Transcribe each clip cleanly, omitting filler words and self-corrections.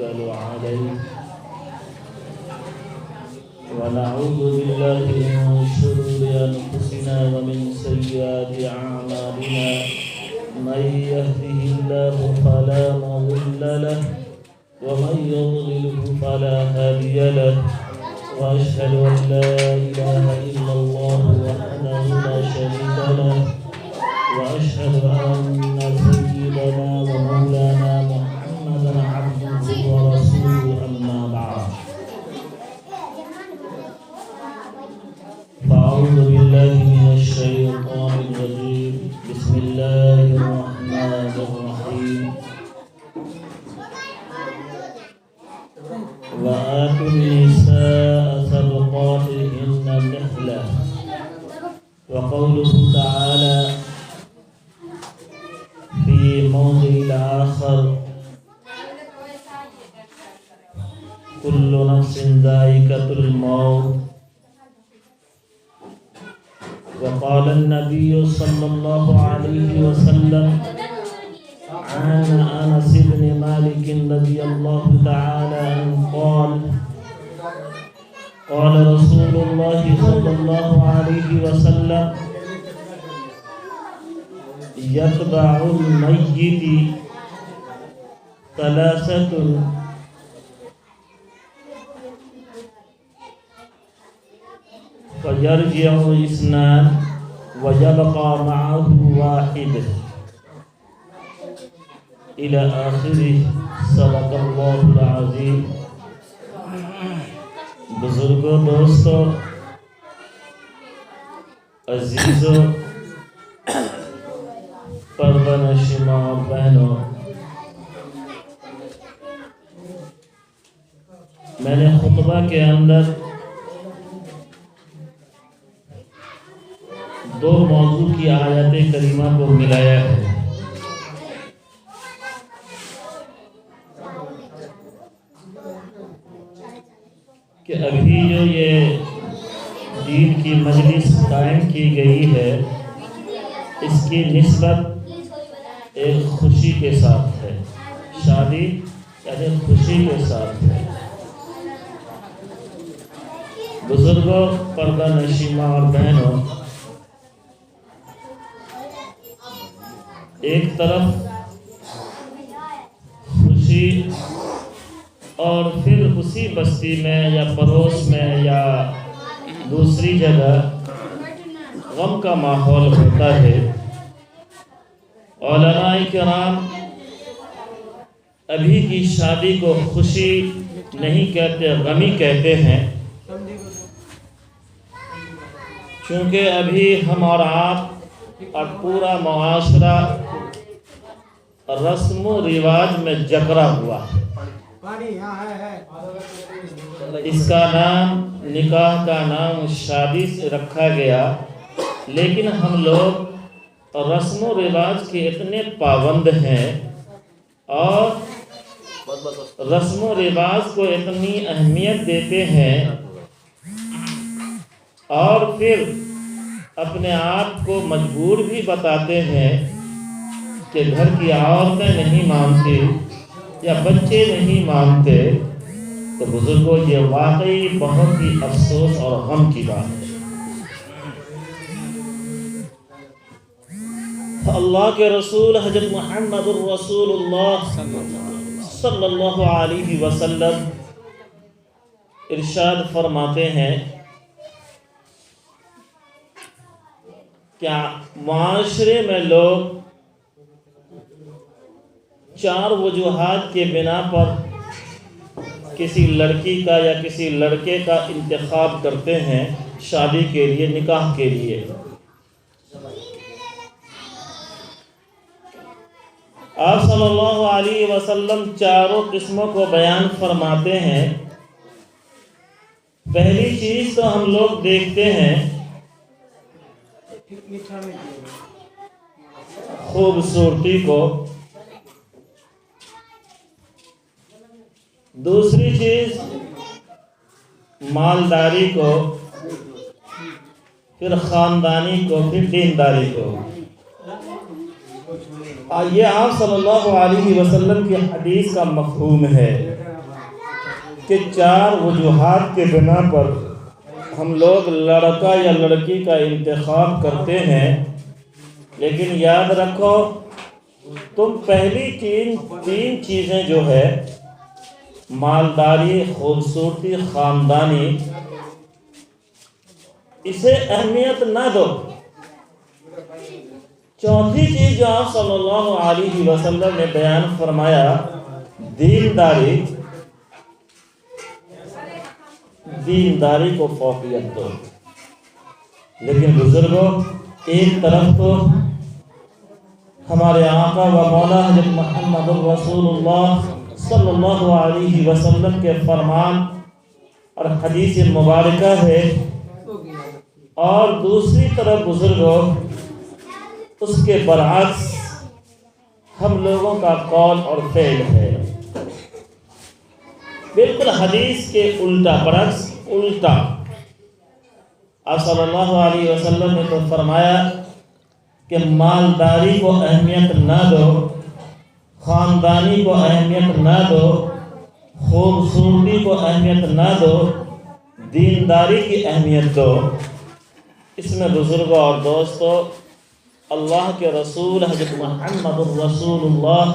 نتوكل عليه ونعوذ بالله من شرور أنفسنا ومن سيئات أعمالنا من يهده الله فلا مضل له ومن يضلله فلا هادي له وأشهد أن لا إله إلا الله وحده لا شريك له وأشهد أن سيدنا ومولانا محمدا عبده ورسوله أما بعد فأعوذ بالله من الشيطان الرجيم بسم الله الرحمن الرحيم وآتوا النساء صدقاتهن نحلة وقوله تعالى في موضع آخر كل نفس ذائقة الموت وقال النبي صلى الله عليه وسلم عن أنس بن مالك رضي الله تعالى عنه قال قال رسول الله صلى الله عليه وسلم يتبع الميت ثلاثة فيرجع اثنان ويبقى معه واحد إلى آخره صدق الله العظيم. بزرگوں، دوستوں، عزیزوں، پردہ نشین ماں بہنوں، میں نے خطبہ کے اندر دو موضوع کی آیات کریمہ کو ملایا ہے. کہ ابھی جو یہ دین کی مجلس قائم کی گئی ہے اس کی نسبت ایک خوشی کے ساتھ ہے. شادی یعنی خوشی کے ساتھ ہے. بزرگوں، پردہ نشین ماں اور بہنوں، ایک طرف خوشی اور پھر اسی بستی میں یا پڑوس میں یا دوسری جگہ غم کا ماحول ہوتا ہے. علماء کرام ابھی کی شادی کو خوشی نہیں کہتے، غمی کہتے ہیں، چونکہ ابھی ہم اور آپ اور پورا معاشرہ رسم و رواج میں جکڑا ہوا ہے. اس کا نام، نکاح کا نام شادی سے رکھا گیا، لیکن ہم لوگ رسم و رواج کے اتنے پابند ہیں اور رسم و رواج کو اتنی اہمیت دیتے ہیں اور پھر اپنے آپ کو مجبور بھی بتاتے ہیں کہ گھر کی عورتیں نہیں مانتی یا بچے نہیں مانتے. تو بزرگوں، یہ واقعی بہت ہی افسوس اور غم کی بات ہے. اللہ کے رسول حضرت محمد الرسول اللہ صلی اللہ علیہ وسلم ارشاد فرماتے ہیں کیا معاشرے میں لوگ چار وجوہات کے بنا پر کسی لڑکی کا یا کسی لڑکے کا انتخاب کرتے ہیں شادی کے لیے، نکاح کے لیے. آپ صلی اللہ علیہ وسلم چاروں قسموں کو بیان فرماتے ہیں. پہلی چیز تو ہم لوگ دیکھتے ہیں خوبصورتی کو، دوسری چیز مالداری کو، پھر خاندانی کو، پھر دینداری کو. یہ آپ صلی اللہ علیہ وسلم کی حدیث کا مفہوم ہے. کہ 4 وجوہات کے بنا پر ہم لوگ لڑکا یا لڑکی کا انتخاب کرتے ہیں، لیکن یاد رکھو تم پہلی 3 چیزیں جو ہے مالداری، خوبصورتی، خاندانی، اسے اہمیت نہ دو۔ چوتھی چیز جو آپ صلی اللہ علیہ وسلم نے بیان فرمایا دینداری کو فوقیت دو۔ لیکن بزرگوں، ایک طرف تو ہمارے آقا و مولا حضرت محمد رسول اللہ صلی اللہ علیہ وسلم کے فرمان اور حدیث مبارکہ ہے، اور دوسری طرف بزرگوں اس کے برعکس ہم لوگوں کا قول اور فعل ہے، بالکل حدیث کے الٹا، برعکس الٹا۔ آپ صلی اللہ علیہ وسلم نے تو فرمایا کہ مالداری کو اہمیت نہ دو، خاندانی کو اہمیت نہ دو، خوبصورتی کو اہمیت نہ دو، دینداری کی اہمیت دو۔ اس میں بزرگوں اور دوستوں اللہ کے رسول حضرت محمد الرسول اللہ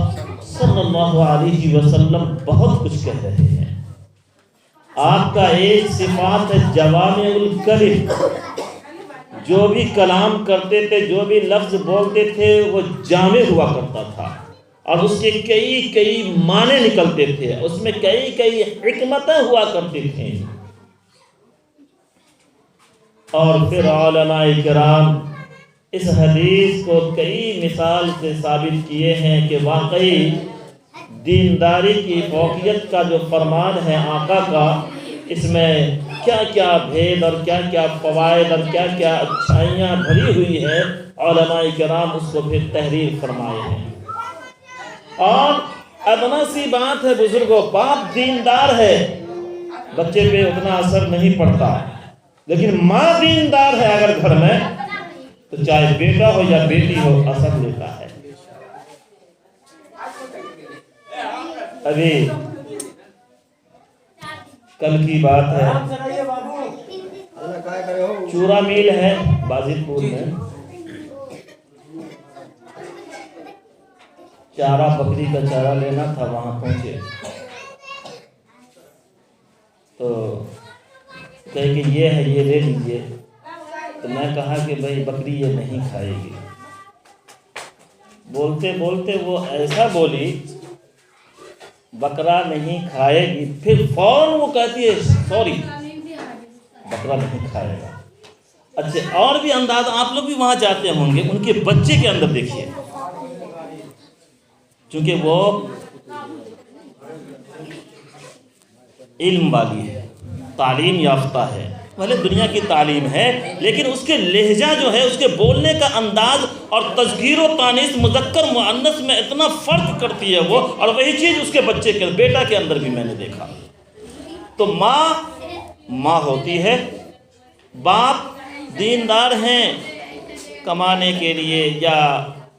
صلی اللہ علیہ وسلم بہت کچھ کہہ رہے ہیں۔ آپ کا ایک صفات ہے جوامع الکلم، جو بھی کلام کرتے تھے، جو بھی لفظ بولتے تھے وہ جامع ہوا کرتا تھا، اور اس کے کئی معنی نکلتے تھے، اس میں کئی حکمتیں ہوا کرتی تھیں۔ اور پھر علماء کرام اس حدیث کو کئی مثال سے ثابت کیے ہیں کہ واقعی دینداری کی فوقیت کا جو فرمان ہے آقا کا، اس میں کیا کیا بھید اور کیا کیا فوائد اور کیا کیا اچھائیاں بھری ہوئی ہیں، علماء کرام اس کو پھر تحریر فرمائے ہیں۔ اور ادنا سی بات ہے بزرگوں، باپ دیندار ہے بچے پہ اتنا اثر نہیں پڑتا، لیکن ماں دیندار ہے اگر گھر میں تو چاہے بیٹا ہو یا بیٹی ہو اثر لیتا ہے۔ ابھی کل کی بات ہے، چورا میل ہے بازی پور میں، چارہ بکری کا چارہ لینا تھا، وہاں پہنچے تو کہے کہ یہ ہے، یہ لے لیجئے۔ تو میں کہا کہ بھائی بکری یہ نہیں کھائے گی۔ بولتے بولتے وہ ایسا بولی بکرا نہیں کھائے گی، پھر فوراً وہ کہتی ہے سوری بکرا نہیں کھائے گا۔ اچھا اور بھی انداز، آپ لوگ بھی وہاں جاتے ہوں گے، ان کے بچے کے اندر دیکھیے، چونکہ وہ علم والی ہے، تعلیم یافتہ ہے، بھلے دنیا کی تعلیم ہے، لیکن اس کے لہجہ جو ہے، اس کے بولنے کا انداز اور تذکیر و تانیث مذکر مؤنث میں اتنا فرق کرتی ہے وہ، اور وہی چیز اس کے بچے کے بیٹا کے اندر بھی میں نے دیکھا۔ تو ماں ہوتی ہے، باپ دیندار ہیں، کمانے کے لیے یا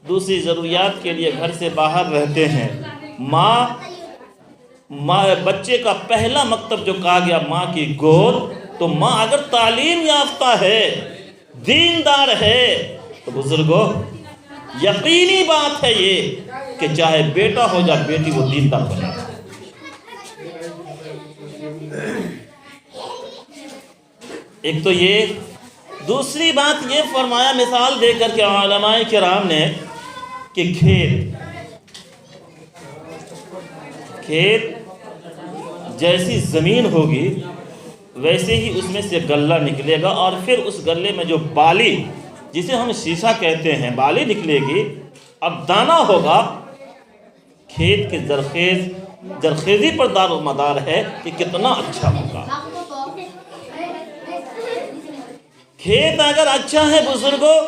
دوسری ضروریات کے لیے گھر سے باہر رہتے ہیں۔ ماں بچے کا پہلا مکتب جو کہا گیا ماں کی گود، تو ماں اگر تعلیم یافتہ ہے، دیندار ہے، تو بزرگوں یقینی بات ہے یہ کہ چاہے بیٹا ہو یا بیٹی وہ دیندار بنے۔ ایک تو یہ، دوسری بات یہ فرمایا مثال دے کر کے علماء کرام نے کہ کھیت جیسی زمین ہوگی ویسے ہی اس میں سے غلہ نکلے گا، اور پھر اس غلے میں جو بالی، جسے ہم شیشہ کہتے ہیں، بالی نکلے گی، اب دانہ ہوگا۔ کھیت کے زرخیزی پر دار و مدار ہے کہ کتنا اچھا ہوگا۔ کھیت اگر اچھا ہے بزرگوں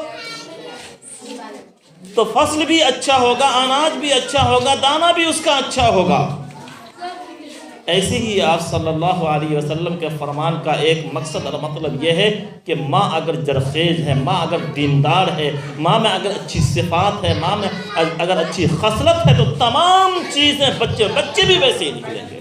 تو فصل بھی اچھا ہوگا، اناج بھی اچھا ہوگا، دانہ بھی اس کا اچھا ہوگا۔ ایسے ہی آپ صلی اللہ علیہ وسلم کے فرمان کا ایک مقصد اور مطلب یہ ہے کہ ماں اگر زرخیز ہے، ماں اگر دیندار ہے، ماں میں اگر اچھی صفات ہے، ماں میں اگر اچھی خصلت ہے، تو تمام چیزیں بچے بھی ویسے ہی نکلیں گے۔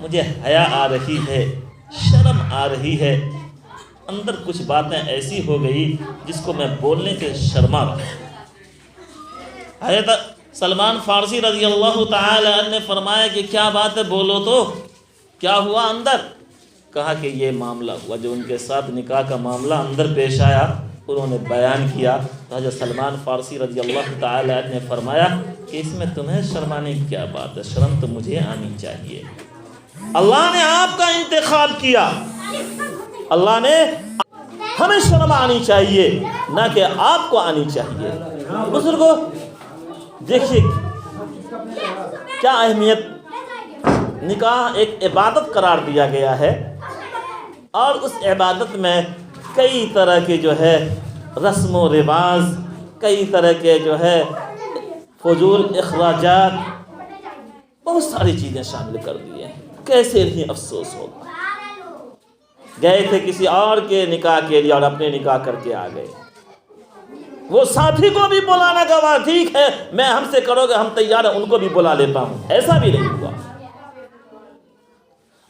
مجھے حیا آ رہی ہے، شرم آ رہی ہے، اندر کچھ باتیں ایسی ہو گئی جس کو میں بولنے سے شرما رہا ہوں۔ حضرت سلمان فارسی رضی اللہ تعالی عنہ نے فرمایا کہ کیا بات ہے، بولو تو کیا ہوا اندر؟ کہا کہ یہ معاملہ ہوا، جو ان کے ساتھ نکاح کا معاملہ اندر پیش آیا، انہوں نے بیان کیا تو حضرت سلمان فارسی رضی اللہ تعالی عنہ نے فرمایا کہ اس میں تمہیں شرمانے کی کیا بات ہے، شرم تو مجھے آنی چاہیے۔ اللہ نے آپ کا انتخاب کیا، اللہ نے ہمیں شرم آنی چاہیے نہ کہ آپ کو آنی چاہیے۔ بزرگوں دیکھیے کیا اہمیت، نکاح ایک عبادت قرار دیا گیا ہے، اور اس عبادت میں کئی طرح کے جو ہے رسم و رواج، کئی طرح کے جو ہے فضول اخراجات، بہت ساری چیزیں شامل کر دی ہیں۔ کیسے نہیں افسوس ہوگا، گئے تھے کسی اور کے نکاح کے لیے اور اپنے نکاح کر کے آ گئے، وہ ساتھی کو بھی بلانا گوا، ٹھیک ہے میں ہم سے کرو گے ہم تیار ہیں، ان کو بھی بلا لیتا ہوں، ایسا بھی نہیں ہوا۔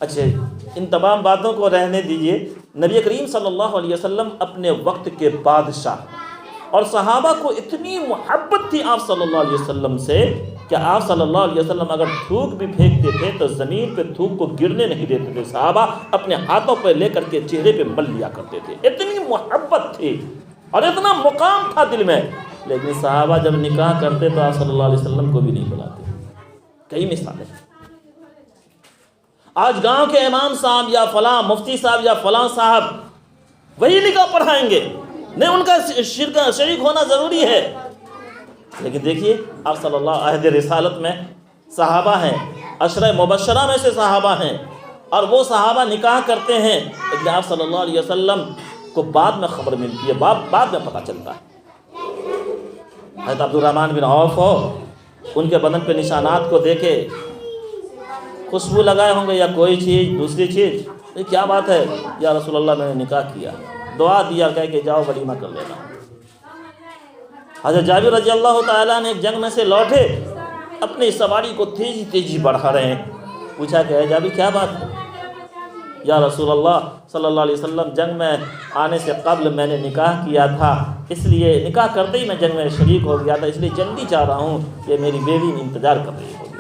اچھا ان تمام باتوں کو رہنے دیجئے، نبی کریم صلی اللہ علیہ وسلم اپنے وقت کے بادشاہ، اور صحابہ کو اتنی محبت تھی آپ صلی اللہ علیہ وسلم سے کہ آپ صلی اللہ علیہ وسلم اگر تھوک بھی پھینکتے تھے تو زمین پہ تھوک کو گرنے نہیں دیتے تھے، صحابہ اپنے ہاتھوں پہ لے کر کے چہرے پہ مل لیا کرتے تھے، اتنی محبت تھی اور اتنا مقام تھا دل میں۔ لیکن صحابہ جب نکاح کرتے تو آپ صلی اللہ علیہ وسلم کو بھی نہیں بلاتے۔ کئی مثالیں، آج گاؤں کے امام صاحب یا فلاں مفتی صاحب یا فلاں صاحب وہی نکاح پڑھائیں گے، نہیں ان کا شریک ہونا ضروری ہے، لیکن دیکھیے آپ صلی اللہ عہد رسالت میں صحابہ ہیں، عشرہ مبشرہ میں سے صحابہ ہیں، اور وہ صحابہ نکاح کرتے ہیں، لیکن آپ صلی اللہ علیہ وسلم کو بعد میں خبر ملتی ہے، بعد میں پتہ چلتا ہے۔ حضرت عبد الرحمن بن عوف ہو، ان کے بدن پہ نشانات کو دیکھے، خوشبو لگائے ہوں گے یا کوئی چیز دوسری چیز، یہ کیا بات ہے؟ یا رسول اللہ میں نے نکاح کیا، دعا دیا، کہہ کہ جاؤ ولیمہ کر لینا۔ حضرت جابر رضی اللہ تعالیٰ نے ایک جنگ میں سے لوٹے، اپنی سواری کو تیزی بڑھا رہے ہیں، پوچھا کہ اے جابر کیا بات ہے؟ یا رسول اللہ صلی اللہ علیہ وسلم جنگ میں آنے سے قبل میں نے نکاح کیا تھا، اس لیے نکاح کرتے ہی میں جنگ میں شریک ہو گیا تھا، اس لیے جلدی چاہ رہا ہوں کہ میری بیوی انتظار کر رہی ہوگی۔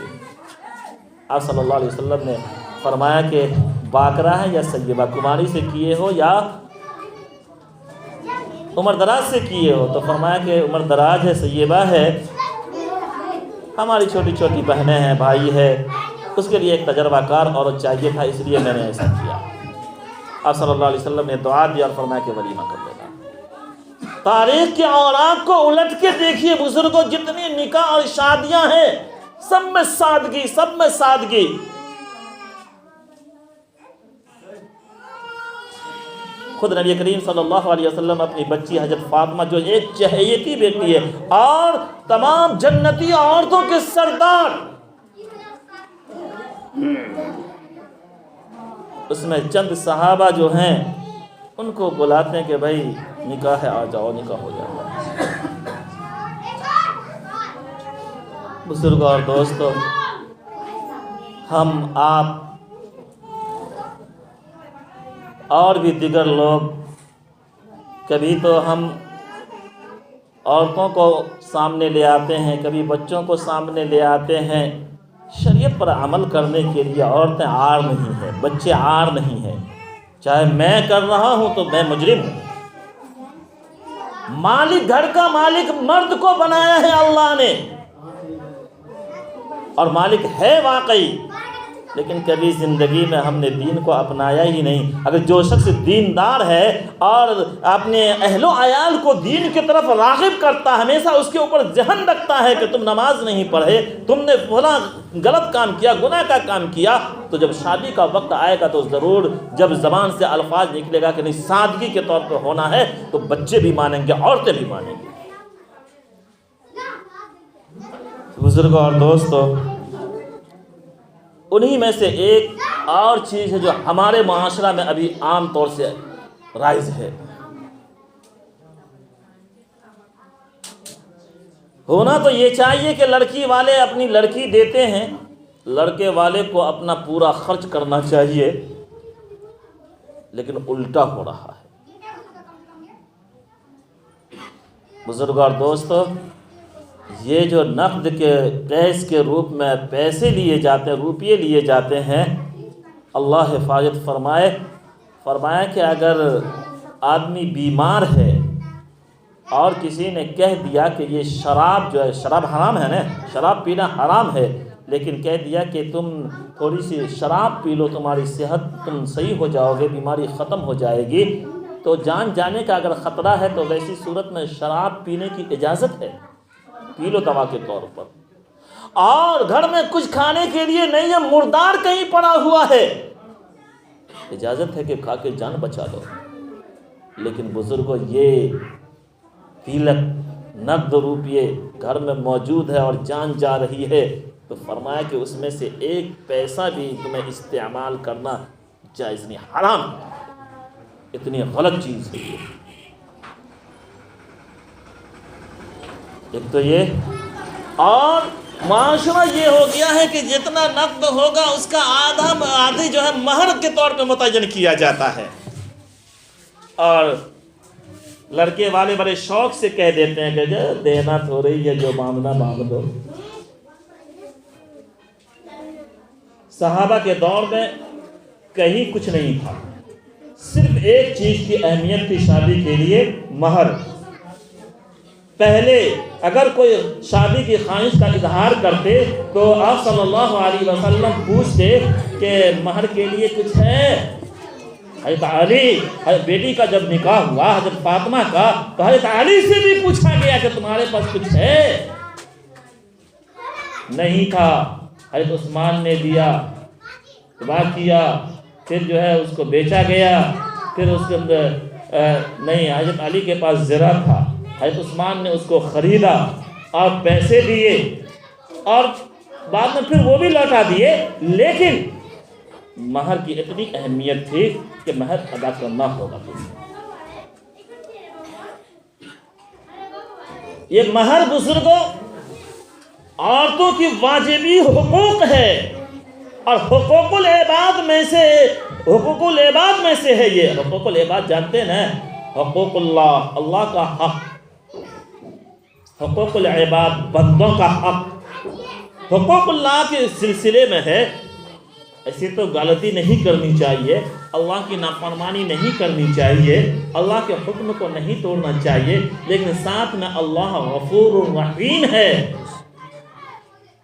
آپ صلی اللہ علیہ وسلم نے فرمایا کہ باکرہ ہے یا سیبہ، کماری سے کیے ہو یا عمر دراز سے کیے ہو؟ تو فرمایا کہ عمر دراز ہے، سیبہ ہے، ہماری چھوٹی چھوٹی بہنیں ہیں، بھائی ہے، اس کے لیے ایک تجربہ کار عورت چاہیے تھا، اس لیے میں نے ایسا کیا۔ آپ صلی اللہ علیہ وسلم نے دعا دی اور فرمایا کہ ولیمہ کر لینا۔ تاریخ کے اوراق کو الٹ کے دیکھیے بزرگوں، جتنی نکاح اور شادیاں ہیں سب میں سادگی، سب میں سادگی۔ خود نبی کریم صلی اللہ علیہ وسلم اپنی بچی حضرت فاطمہ جو ایک چہیتی بیٹی ہے اور تمام جنتی عورتوں کے سردار، اس میں چند صحابہ جو ہیں ان کو بلاتے ہیں کہ بھائی نکاح ہے، آ جاؤ، نکاح ہو جائے گا۔ بزرگوں اور دوستوں، ہم آپ اور بھی دیگر لوگ کبھی تو ہم عورتوں کو سامنے لے آتے ہیں، کبھی بچوں کو سامنے لے آتے ہیں، شریعت پر عمل کرنے کے لیے عورتیں عار نہیں ہیں، بچے عار نہیں ہیں۔ چاہے میں کر رہا ہوں تو میں مجرم ہوں۔ مالک، گھر کا مالک مرد کو بنایا ہے اللہ نے، اور مالک ہے واقعی، لیکن کبھی زندگی میں ہم نے دین کو اپنایا ہی نہیں۔ اگر جو شخص دیندار ہے اور اپنے اہل و عیال کو دین کی طرف راغب کرتا، ہمیشہ اس کے اوپر ذہن رکھتا ہے کہ تم نماز نہیں پڑھے، تم نے فلاں غلط کام کیا، گناہ کا کام کیا، تو جب شادی کا وقت آئے گا تو ضرور جب زبان سے الفاظ نکلے گا کہ نہیں سادگی کے طور پر ہونا ہے، تو بچے بھی مانیں گے، عورتیں بھی مانیں گے۔ بزرگوں اور دوستوں، انہی میں سے ایک اور چیز ہے جو ہمارے معاشرہ میں ابھی عام طور سے رائج ہے۔ ہونا تو یہ چاہیے کہ لڑکی والے اپنی لڑکی دیتے ہیں، لڑکے والے کو اپنا پورا خرچ کرنا چاہیے، لیکن الٹا ہو رہا ہے۔ بزرگ اور دوستو، یہ جو نقد کے کیش کے روپ میں پیسے لیے جاتے ہیں، روپیے لیے جاتے ہیں، اللہ حفاظت فرمایا کہ اگر آدمی بیمار ہے اور کسی نے کہہ دیا کہ یہ شراب جو ہے، شراب حرام ہے نا، شراب پینا حرام ہے، لیکن کہہ دیا کہ تم تھوڑی سی شراب پی لو، تمہاری صحت، تم صحیح ہو جاؤ گے، بیماری ختم ہو جائے گی، تو جان جانے کا اگر خطرہ ہے تو ویسی صورت میں شراب پینے کی اجازت ہے، پی لو دوا کے طور پر۔ اور گھر میں کچھ کھانے کے لیے نہیں ہے، مردار کہیں پڑا ہوا ہے، اجازت ہے کہ کھا کے جان بچا لو۔ لیکن بزرگوں، یہ تلک نقد روپیے گھر میں موجود ہے اور جان جا رہی ہے، تو فرمایا کہ اس میں سے ایک پیسہ بھی تمہیں استعمال کرنا جائز نہیں، حرام ہے، اتنی غلط چیز ہے یہ۔ ایک تو یہ، اور معاشرہ یہ ہو گیا ہے کہ جتنا نقد ہوگا اس کا آدھی جو ہے مہر کے طور پہ متعین کیا جاتا ہے، اور لڑکے والے بڑے شوق سے کہہ دیتے ہیں کہ دینا تھوڑی ہے، جو باندھنا باندھ دو۔ صحابہ کے دور میں کہیں کچھ نہیں تھا، صرف ایک چیز کی اہمیت تھی شادی کے لیے، مہر۔ پہلے اگر کوئی شادی کی خواہش کا اظہار کرتے تو آپ صلی اللہ علیہ وسلم پوچھتے کہ مہر کے لیے کچھ ہے؟ حضرت علی، بیٹی کا جب نکاح ہوا حضرت فاطمہ کا، تو حضرت علی سے بھی پوچھا گیا کہ تمہارے پاس کچھ ہے؟ نہیں تھا۔ حضرت عثمان نے دیا، دعا کیا، پھر جو ہے اس کو بیچا گیا، پھر اس کے اندر نہیں، حضرت علی کے پاس زرہ تھا، حضرت عثمان نے اس کو خریدا اور پیسے دیے، اور بعد میں پھر وہ بھی لوٹا دیے، لیکن مہر کی اتنی اہمیت تھی کہ مہر ادا کرنا ہوگا۔ یہ مہر بزرگوں عورتوں کی واجبی حقوق ہے، اور حقوق العباد میں سے ہے یہ۔ حقوق العباد جانتے ہیں نا، حقوق اللہ، اللہ کا حق، حقوق العباد، بندوں کا حق۔ حقوق اللہ کے سلسلے میں ہے، ایسی تو غلطی نہیں کرنی چاہیے، اللہ کی نافرمانی نہیں کرنی چاہیے، اللہ کے حکم کو نہیں توڑنا چاہیے، لیکن ساتھ میں اللہ غفور الرحیم ہے،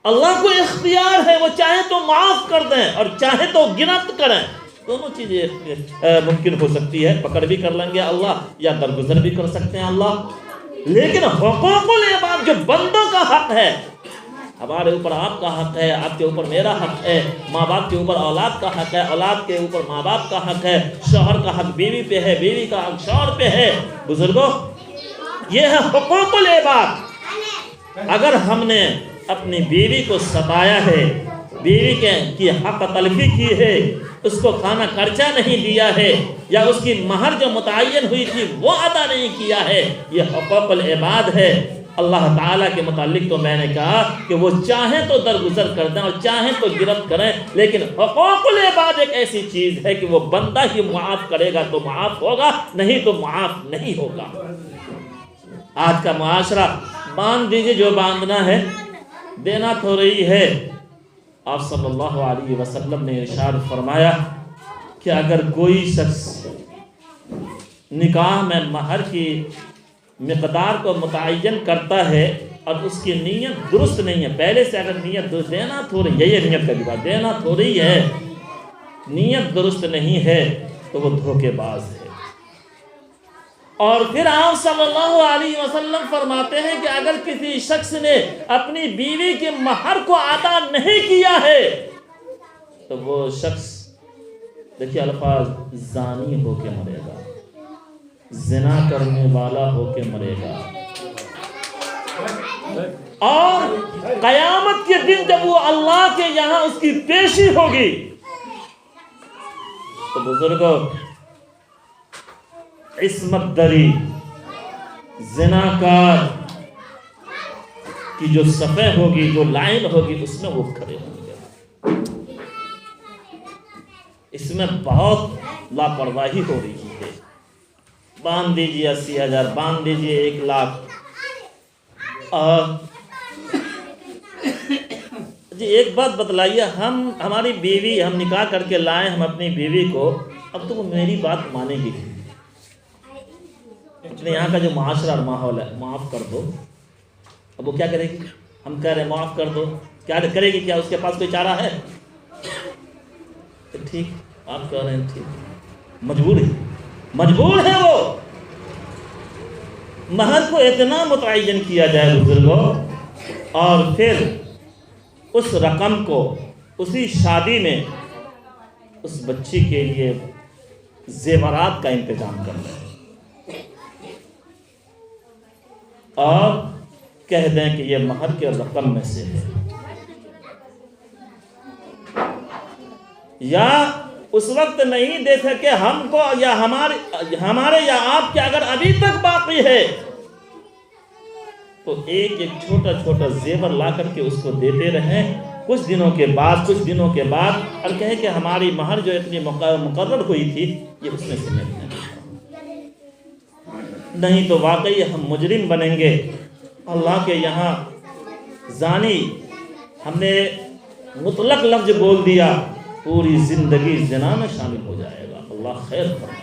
اللہ کو اختیار ہے، وہ چاہے تو معاف کر دیں اور چاہے تو گنت کریں، دونوں چیزیں ممکن ہو سکتی ہے، پکڑ بھی کر لیں گے اللہ، یا درگزر بھی کر سکتے ہیں اللہ۔ لیکن حقوق العباد جو بندوں کا حق ہے، ہمارے اوپر آپ کا حق ہے، آپ کے اوپر میرا حق ہے، ماں باپ کے اوپر اولاد کا حق ہے، اولاد کے اوپر ماں باپ کا حق ہے، شوہر کا حق بیوی پہ ہے، بیوی کا حق شوہر پہ ہے۔ بزرگوں، یہ ہے حقوق العباد۔ اگر ہم نے اپنی بیوی کو ستایا ہے، بیوی کی حق تلفی کی ہے، اس کو کھانا خرچہ نہیں دیا ہے، یا اس کی مہر جو متعین ہوئی تھی وہ ادا نہیں کیا ہے، یہ حقوق العباد ہے۔ اللہ تعالیٰ کے متعلق تو میں نے کہا کہ وہ چاہیں تو درگزر کر دیں اور چاہیں تو گرفت کریں، لیکن حقوق العباد ایک ایسی چیز ہے کہ وہ بندہ ہی معاف کرے گا تو معاف ہوگا، نہیں تو معاف نہیں ہوگا۔ آج کا معاشرہ، باندھ دیجئے جو باندھنا ہے، دینا تو رہی ہے۔ آپ صلی اللہ علیہ وسلم نے ارشاد فرمایا کہ اگر کوئی شخص نکاح میں مہر کی مقدار کو متعین کرتا ہے اور اس کی نیت درست نہیں ہے، پہلے سے اگر نیت درست، دینا تھوڑی، یہی نیت کا جواب، دینا تھوڑی ہے، نیت درست نہیں ہے تو وہ دھوکے باز ہے۔ اور پھر آپ صلی اللہ علیہ وسلم فرماتے ہیں کہ اگر کسی شخص نے اپنی بیوی کے مہر کو ادا نہیں کیا ہے تو وہ شخص، دیکھیے الفاظ، زانی ہو کے مرے گا، زنا کرنے والا ہو کے مرے گا، اور قیامت کے دن جب وہ اللہ کے یہاں اس کی پیشی ہوگی تو بزرگوں، عصمت دری، زناکار کی جو صفحہ ہوگی، جو لائن ہوگی، اس میں وہ کھڑے ہوں گے۔ اس میں بہت لاپرواہی ہو رہی ہے. باندھ دیجیے 80,000، باندھ دیجیے 1,00,000. اور جی ایک بات بتلائیے، ہماری بیوی، ہم نکاح کر کے لائیں ہم اپنی بیوی کو، اب تو وہ میری بات مانے گی. یہاں کا جو معاشرہ اور ماحول ہے، معاف کر دو. اب وہ کیا کرے گی؟ ہم کہہ رہے ہیں معاف کر دو، کیا کرے گی؟ کیا اس کے پاس کوئی چارہ ہے؟ ٹھیک، آپ کہہ رہے ہیں ٹھیک، مجبور ہے وہ. مہر کو اتنا متعین کیا جائے بزرگوں، اور پھر اس رقم کو اسی شادی میں اس بچی کے لیے زیورات کا انتظام کرنا ہے، اور کہہ دیں کہ یہ مہر کے رقم میں سے ہے. یا اس وقت نہیں دے سکے ہم کو، یا ہمارے یا آپ کے اگر ابھی تک باقی ہے تو ایک چھوٹا چھوٹا زیور لا کر کے اس کو دیتے رہیں. کچھ دنوں کے بعد اور کہے کہ ہماری مہر جو اتنی مقرر ہوئی تھی یہ اس میں سے نہیں تو واقعی ہم مجرم بنیں گے. اللہ کے یہاں زانی ہم نے مطلق لفظ بول دیا، پوری زندگی زنا میں شامل ہو جائے گا. اللہ خیر فرمائے.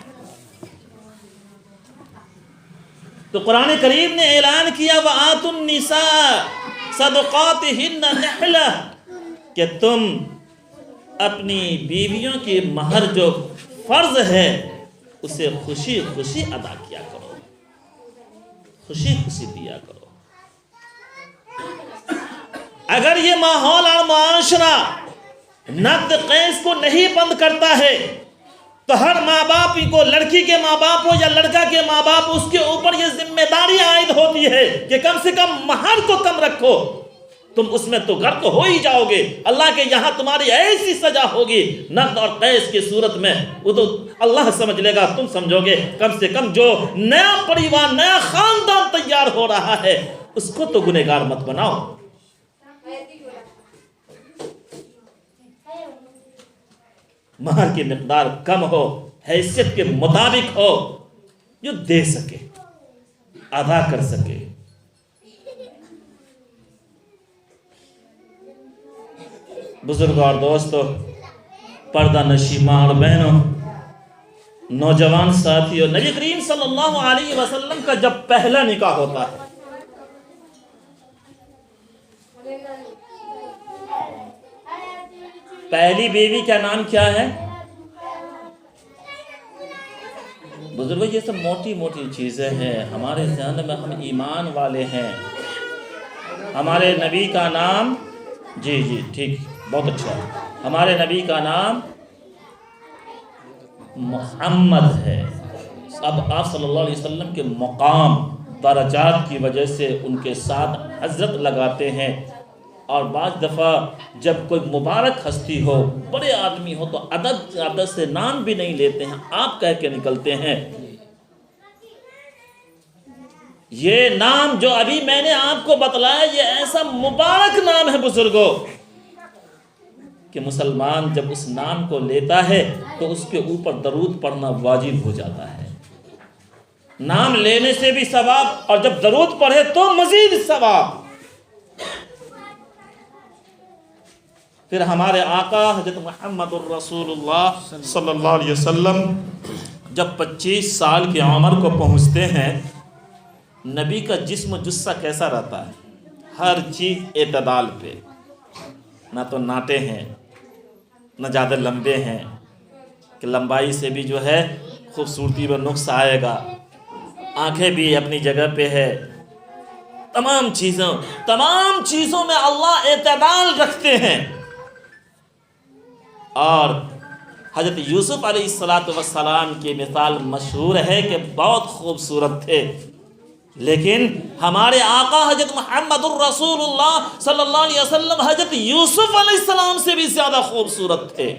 تو قرآن کریم نے اعلان کیا وَآتُوا النِّسَاءَ صَدُقَاتِهِنَّ نِحْلَةً، کہ تم اپنی بیویوں کی مہر جو فرض ہے اسے خوشی خوشی ادا کیا کرو، خوشی خوشی دیا کرو. اگر یہ ماحول اور معاشرہ نقد قیس کو نہیں بند کرتا ہے تو ہر ماں باپ کو، لڑکی کے ماں باپ ہو یا لڑکا کے ماں باپ، اس کے اوپر یہ ذمہ داری عائد ہوتی ہے کہ کم سے کم مہر کو کم رکھو. تم اس میں تو غرق ہو ہی جاؤ گے. اللہ کے یہاں تمہاری ایسی سزا ہوگی نقد اور قیس کی صورت میں، وہ تو اللہ سمجھ لے گا، تم سمجھو گے. کم سے کم جو نیا پریوار، نیا خاندان تیار ہو رہا ہے اس کو تو گنہگار مت بناؤ. مہر کی مقدار کم ہو، حیثیت کے مطابق ہو، جو دے سکے، ادا کر سکے. بزرگوں اور دوستوں، پردہ نشی ماں اور بہنوں، نوجوان ساتھیوں، نبی کریم صلی اللہ علیہ وسلم کا جب پہلا نکاح ہوتا ہے، پہلی بیوی کا نام کیا ہے؟ بزرگوں یہ سب موٹی موٹی چیزیں ہیں، ہمارے ذہن میں ہم ایمان والے ہیں. ہمارے نبی کا نام، جی ٹھیک، بہت اچھا، ہمارے نبی کا نام محمد ہے. اب آپ صلی اللہ علیہ وسلم کے مقام، درجات کی وجہ سے ان کے ساتھ حضرت لگاتے ہیں. اور بعض دفعہ جب کوئی مبارک ہستی ہو، بڑے آدمی ہو، تو عدد سے نام بھی نہیں لیتے ہیں، آپ کہہ کے نکلتے ہیں. یہ نام جو ابھی میں نے آپ کو بتلایا، یہ ایسا مبارک نام ہے بزرگوں کہ مسلمان جب اس نام کو لیتا ہے تو اس کے اوپر درود پڑھنا واجب ہو جاتا ہے. نام لینے سے بھی ثواب، اور جب درود پڑھے تو مزید ثواب. پھر ہمارے آقا حضرت محمد الرسول اللہ صلی اللہ علیہ وسلم جب 25 سال کی عمر کو پہنچتے ہیں، نبی کا جسم جثہ کیسا رہتا ہے؟ ہر چیز اعتدال پہ، نہ تو ناٹے ہیں، نہ زیادہ لمبے ہیں کہ لمبائی سے بھی جو ہے خوبصورتی میں نقص آئے گا، آنکھیں بھی اپنی جگہ پہ ہے. تمام چیزوں میں اللہ اعتدال رکھتے ہیں. اور حضرت یوسف علیہ السلام کی مثال مشہور ہے کہ بہت خوبصورت تھے، لیکن ہمارے آقا حضرت محمد الرسول اللہ صلی اللہ علیہ وسلم حضرت یوسف علیہ السلام سے بھی زیادہ خوبصورت تھے.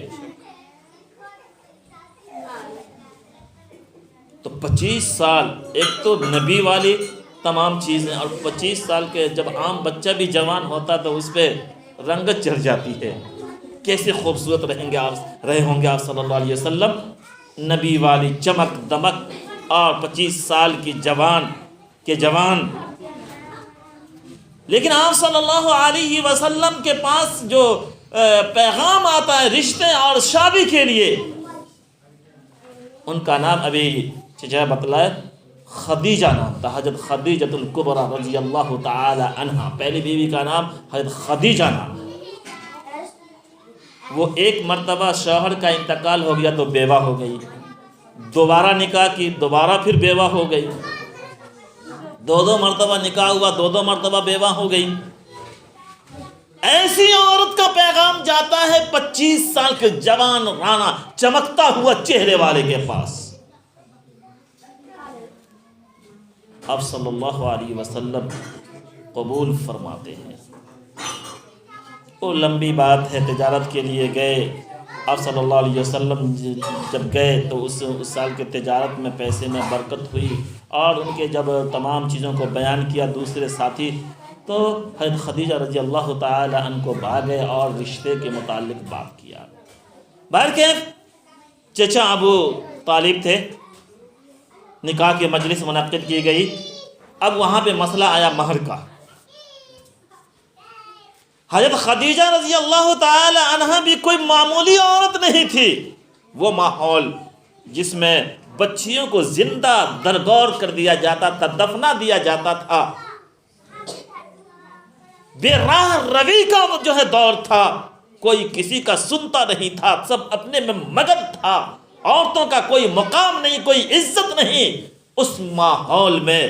تو 25 سال، ایک تو نبی والی تمام چیزیں، اور 25 سال کے جب عام بچہ بھی جوان ہوتا تو اس پہ رنگت چڑھ جاتی ہے. کیسے خوبصورت رہے ہوں گے آپ صلی اللہ علیہ وسلم، نبی والی چمک دمک، اور 25 سال کی جوان. لیکن آپ صلی اللہ علیہ وسلم کے پاس جو پیغام آتا ہے رشتے اور شادی کے لیے، ان کا نام ابھی چچا بتلائے خدیجہ نام تھا، حضرت خدیجۃ الکبریٰ رضی اللہ تعالی عنہا. پہلی بیوی کا نام حضرت خدیجہ نام. وہ ایک مرتبہ شوہر کا انتقال ہو گیا تو بیوہ ہو گئی، دوبارہ نکاح کی، دوبارہ پھر بیوہ ہو گئی، دو مرتبہ نکاح ہوا، دو مرتبہ بیوہ ہو گئی. ایسی عورت کا پیغام جاتا ہے 25 سال کے جوان رانا چمکتا ہوا چہرے والے کے پاس. آپ صلی اللہ علیہ وسلم قبول فرماتے ہیں. وہ لمبی بات ہے، تجارت کے لیے گئے. آپ صلی اللہ علیہ وسلم جب گئے تو اس سال کے تجارت میں پیسے میں برکت ہوئی، اور ان کے جب تمام چیزوں کو بیان کیا دوسرے ساتھی، تو حضرت خدیجہ رضی اللہ تعالی عنہ کو بھاگے اور رشتے کے متعلق بات کیا. بہرکیف چچا ابو طالب تھے، نکاح کی مجلس منعقد کی گئی. اب وہاں پہ مسئلہ آیا مہر کا. حضرت خدیجہ رضی اللہ تعالی عنہ بھی کوئی معمولی عورت نہیں تھی. وہ ماحول جس میں بچیوں کو زندہ درگور کر دیا جاتا تھا، دفنا دیا جاتا تھا، بے راہ روی کا وہ جو ہے دور تھا، کوئی کسی کا سنتا نہیں تھا، سب اپنے میں مگن تھا، عورتوں کا کوئی مقام نہیں، کوئی عزت نہیں. اس ماحول میں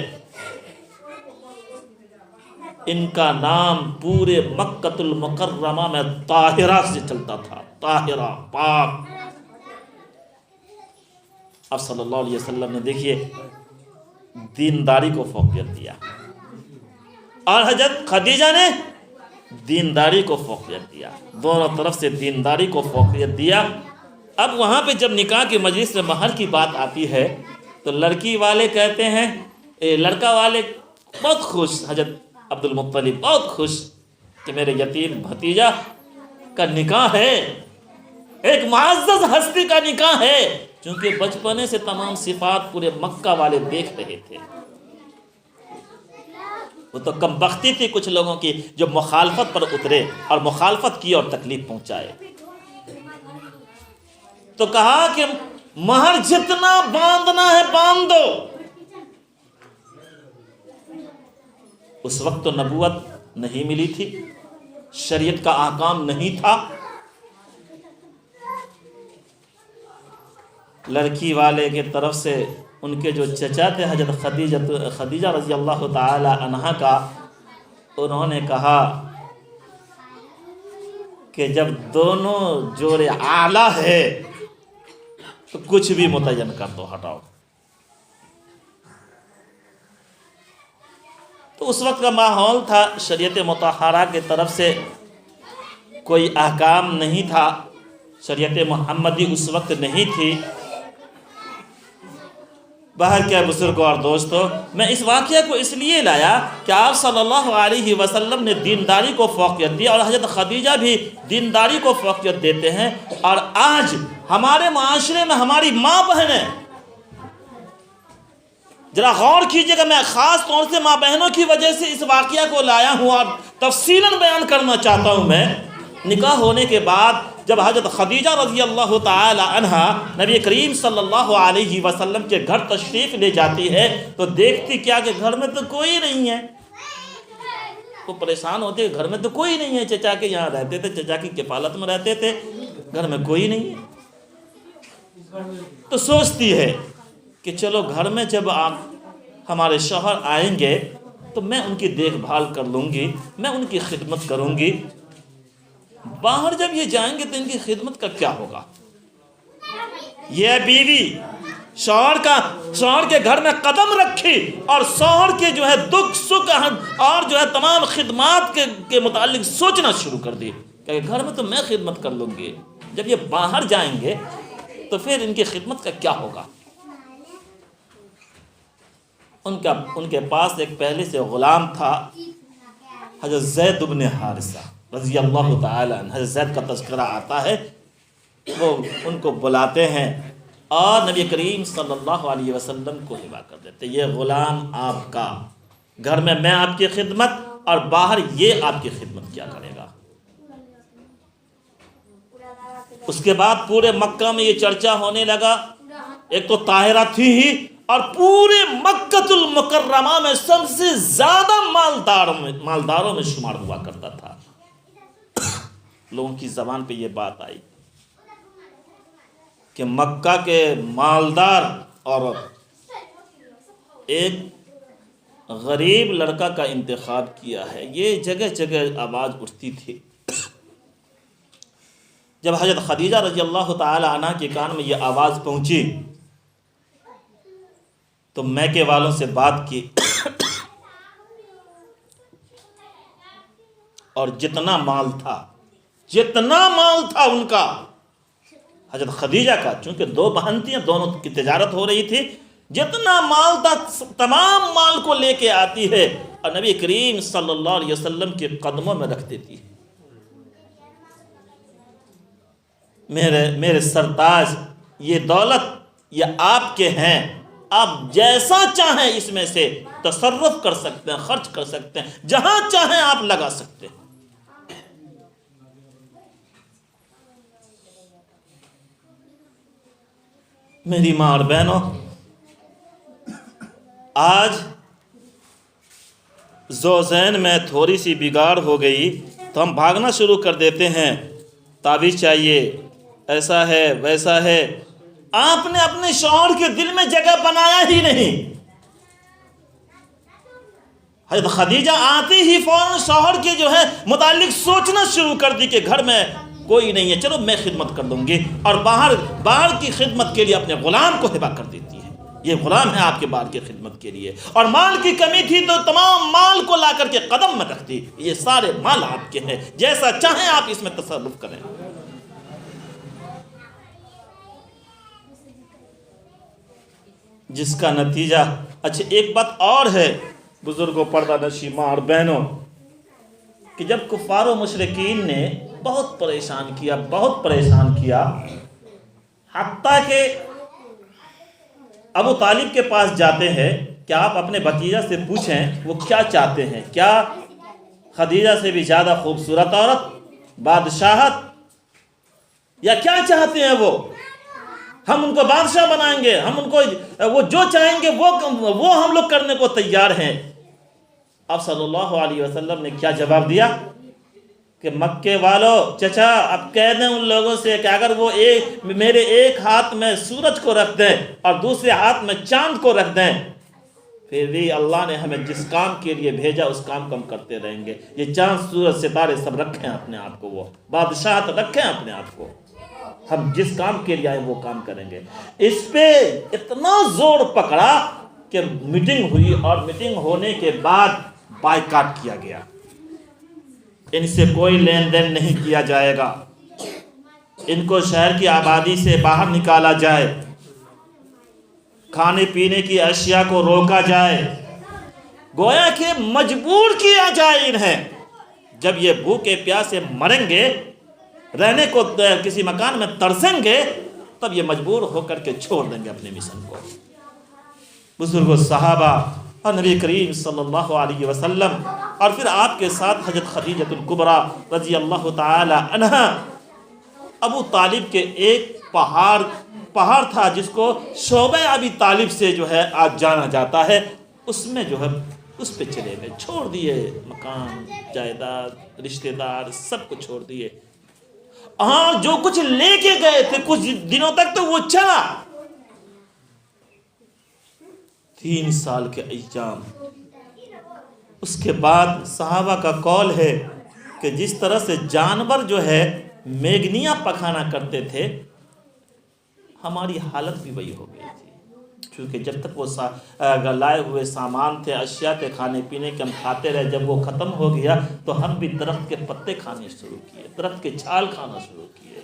ان کا نام پورے مکۃ المکرمہ میں طاہرہ سے چلتا تھا، طاہرہ، پاک. اب صلی اللہ علیہ وسلم نے دیکھیے دینداری کو فوقیت دیا، اور حضرت خدیجہ نے دینداری کو فوقیت دیا. دونوں طرف سے دینداری کو فوقیت دیا. اب وہاں پہ جب نکاح کی مجلس میں مہر کی بات آتی ہے تو لڑکی والے کہتے ہیں، لڑکا والے بہت خوش، حضرت عبد المطلب بہت خوش کہ میرے یتیم بھتیجا کا نکاح ہے، ایک معزز ہستی کا نکاح ہے. چونکہ بچپنے سے تمام صفات پورے مکہ والے دیکھ رہے تھے. وہ تو کم بختی تھی کچھ لوگوں کی جو مخالفت پر اترے اور مخالفت کی اور تکلیف پہنچائے. تو کہا کہ مہر جتنا باندھنا ہے باندھ دو. اس وقت تو نبوت نہیں ملی تھی، شریعت کا احکام نہیں تھا. لڑکی والے کے طرف سے ان کے جو چچا تھے حضرت خدیجہ رضی اللہ تعالی عنہا کا، انہوں نے کہا کہ جب دونوں جوڑے اعلیٰ ہے تو کچھ بھی متعین کر دو، ہٹاؤ. تو اس وقت کا ماحول تھا، شریعت مطہرہ کی طرف سے کوئی احکام نہیں تھا، شریعت محمدی اس وقت نہیں تھی. باہر کیا بزرگوں اور دوستو، میں اس واقعہ کو اس لیے لایا کہ آپ صلی اللہ علیہ وسلم نے دینداری کو فوقیت دی، اور حضرت خدیجہ بھی دینداری کو فوقیت دیتے ہیں. اور آج ہمارے معاشرے میں ہماری ماں بہنیں، ذرا غور کیجئے گا، میں خاص طور سے ماں بہنوں کی وجہ سے اس واقعہ کو لایا ہوں اور تفصیلاً بیان کرنا چاہتا ہوں. میں نکاح ہونے کے بعد جب حضرت خدیجہ رضی اللہ تعالی عنہا نبی کریم صلی اللہ علیہ وسلم کے گھر تشریف لے جاتی ہے تو دیکھتی کیا کہ گھر میں تو کوئی نہیں ہے. وہ پریشان ہوتے گھر میں تو کوئی نہیں ہے، چچا کے یہاں رہتے تھے، چچا کی کفالت میں رہتے تھے، گھر میں کوئی نہیں ہے. تو سوچتی ہے کہ چلو گھر میں جب آپ ہمارے شوہر آئیں گے تو میں ان کی دیکھ بھال کر لوں گی، میں ان کی خدمت کروں گی. باہر جب یہ جائیں گے تو ان کی خدمت کا کیا ہوگا؟ یہ بیوی شوہر کے گھر میں قدم رکھی اور شوہر کے جو ہے دکھ سکھ اور جو ہے تمام خدمات کے متعلق سوچنا شروع کر دی کہ گھر میں تو میں خدمت کر لوں گی، جب یہ باہر جائیں گے تو پھر ان کی خدمت کا کیا ہوگا؟ ان کے پاس ایک پہلے سے غلام تھا، حضرت زید بن حارثہ. رضی اللہ تعالی عنہ، حضرت زید کا تذکرہ آتا ہے، وہ ان کو بلاتے ہیں اور نبی کریم صلی اللہ علیہ وسلم کو ہبا کر دیتے، یہ غلام آپ کا، گھر میں آپ کی خدمت اور باہر یہ آپ کی خدمت کیا کرے گا۔ اس کے بعد پورے مکہ میں یہ چرچا ہونے لگا، ایک تو طاہرہ تھی ہی، اور پورے مکہ المکرمہ میں سب سے زیادہ مالداروں میں شمار ہوا کرتا تھا۔ لوگوں کی زبان پہ یہ بات آئی کہ مکہ کے مالدار اور ایک غریب لڑکا کا انتخاب کیا ہے، یہ جگہ جگہ آواز اٹھتی تھی۔ جب حضرت خدیجہ رضی اللہ تعالی عنہ کے کان میں یہ آواز پہنچی تو میکے والوں سے بات کی اور جتنا مال تھا ان کا، حضرت خدیجہ کا، چونکہ دو بہن تھیں، دونوں کی تجارت ہو رہی تھی، جتنا مال تھا تمام مال کو لے کے آتی ہے اور نبی کریم صلی اللہ علیہ وسلم کے قدموں میں رکھ دیتی ہے۔ میرے سرتاج، یہ دولت یہ آپ کے ہیں، آپ جیسا چاہیں اس میں سے تصرف کر سکتے ہیں، خرچ کر سکتے ہیں، جہاں چاہیں آپ لگا سکتے ہیں۔ میری ماں اور بہنوں، آج زوزین میں تھوڑی سی بگاڑ ہو گئی تو ہم بھاگنا شروع کر دیتے ہیں، تعویذ چاہیے، ایسا ہے ویسا ہے۔ آپ نے اپنے شوہر کے دل میں جگہ بنایا ہی نہیں۔ حضرت خدیجہ آتے ہی فوراً شوہر کے متعلق سوچنا شروع کر دی کہ گھر میں کوئی نہیں ہے، چلو میں خدمت کر دوں گی، اور باہر کی خدمت کے لیے اپنے غلام کو ہبا کر دیتی ہے۔ یہ غلام ہے آپ کے باہر کی خدمت کے لیے، اور مال کی کمی تھی تو تمام مال کو لا کر کے قدم میں رکھ دی، یہ سارے مال آپ کے ہیں، جیسا چاہیں آپ اس میں تصرف کریں۔ جس کا نتیجہ، اچھا ایک بات اور ہے بزرگوں، پردہ نشین ماں اور بہنوں، کہ جب کفار و مشرکین نے بہت پریشان کیا، حتیٰ کہ ابو طالب کے پاس جاتے ہیں کہ آپ اپنے بھتیجا سے پوچھیں وہ کیا چاہتے ہیں، کیا خدیجہ سے بھی زیادہ خوبصورت عورت، بادشاہت، یا کیا چاہتے ہیں وہ؟ ہم ان کو بادشاہ بنائیں گے، ہم ان کو وہ جو چاہیں گے وہ ہم لوگ کرنے کو تیار ہیں۔ اب صلی اللہ علیہ وسلم نے کیا جواب دیا کہ مکے والو، چچا اب کہہ دیں ان لوگوں سے کہ اگر وہ میرے ایک ہاتھ میں سورج کو رکھ دیں اور دوسرے ہاتھ میں چاند کو رکھ دیں، پھر بھی اللہ نے ہمیں جس کام کے لیے بھیجا اس کام کو ہم کرتے رہیں گے۔ یہ چاند سورج ستارے سب رکھیں اپنے آپ کو، وہ بادشاہت رکھیں اپنے آپ کو، ہم جس کام کے لیے آئے وہ کام کریں گے۔ اس پہ اتنا زور پکڑا کہ میٹنگ ہوئی، اور میٹنگ ہونے کے بعد بائیکاٹ کیا گیا، ان سے کوئی لین دین نہیں کیا جائے گا، ان کو شہر کی آبادی سے باہر نکالا جائے، کھانے پینے کی اشیاء کو روکا جائے، گویا کہ مجبور کیا جائے انہیں۔ جب یہ بھوکے پیاسے مریں گے، رہنے کو کسی مکان میں ترسیں گے، تب یہ مجبور ہو کر کے چھوڑ دیں گے اپنے مشن کو۔ بزرگوں، صحابہ اور نبی کریم صلی اللہ علیہ وسلم، اور پھر آپ کے ساتھ حضرت خدیجہ الکبریٰ رضی اللہ تعالی عنہ، ابو طالب کے ایک پہاڑ تھا جس کو شعبہ ابی طالب سے آج جانا جاتا ہے، اس میں اس پہ چلے گئے، چھوڑ دیے مکان، جائیداد، رشتہ دار، سب کو چھوڑ دیے۔ ہاں، جو کچھ لے کے گئے تھے کچھ دنوں تک تو وہ چلا، 3 سال کے ایام۔ اس کے بعد صحابہ کا قول ہے کہ جس طرح سے جانور میگنیاں پکانا کرتے تھے، ہماری حالت بھی وہی ہو گئی تھی، کیونکہ جب تک وہ لائے ہوئے سامان تھے، اشیاء تھے کھانے پینے کے، ہم کھاتے رہے، جب وہ ختم ہو گیا تو ہم بھی درخت کے پتے کھانے شروع کیے، درخت کے چھال کھانا شروع کیے۔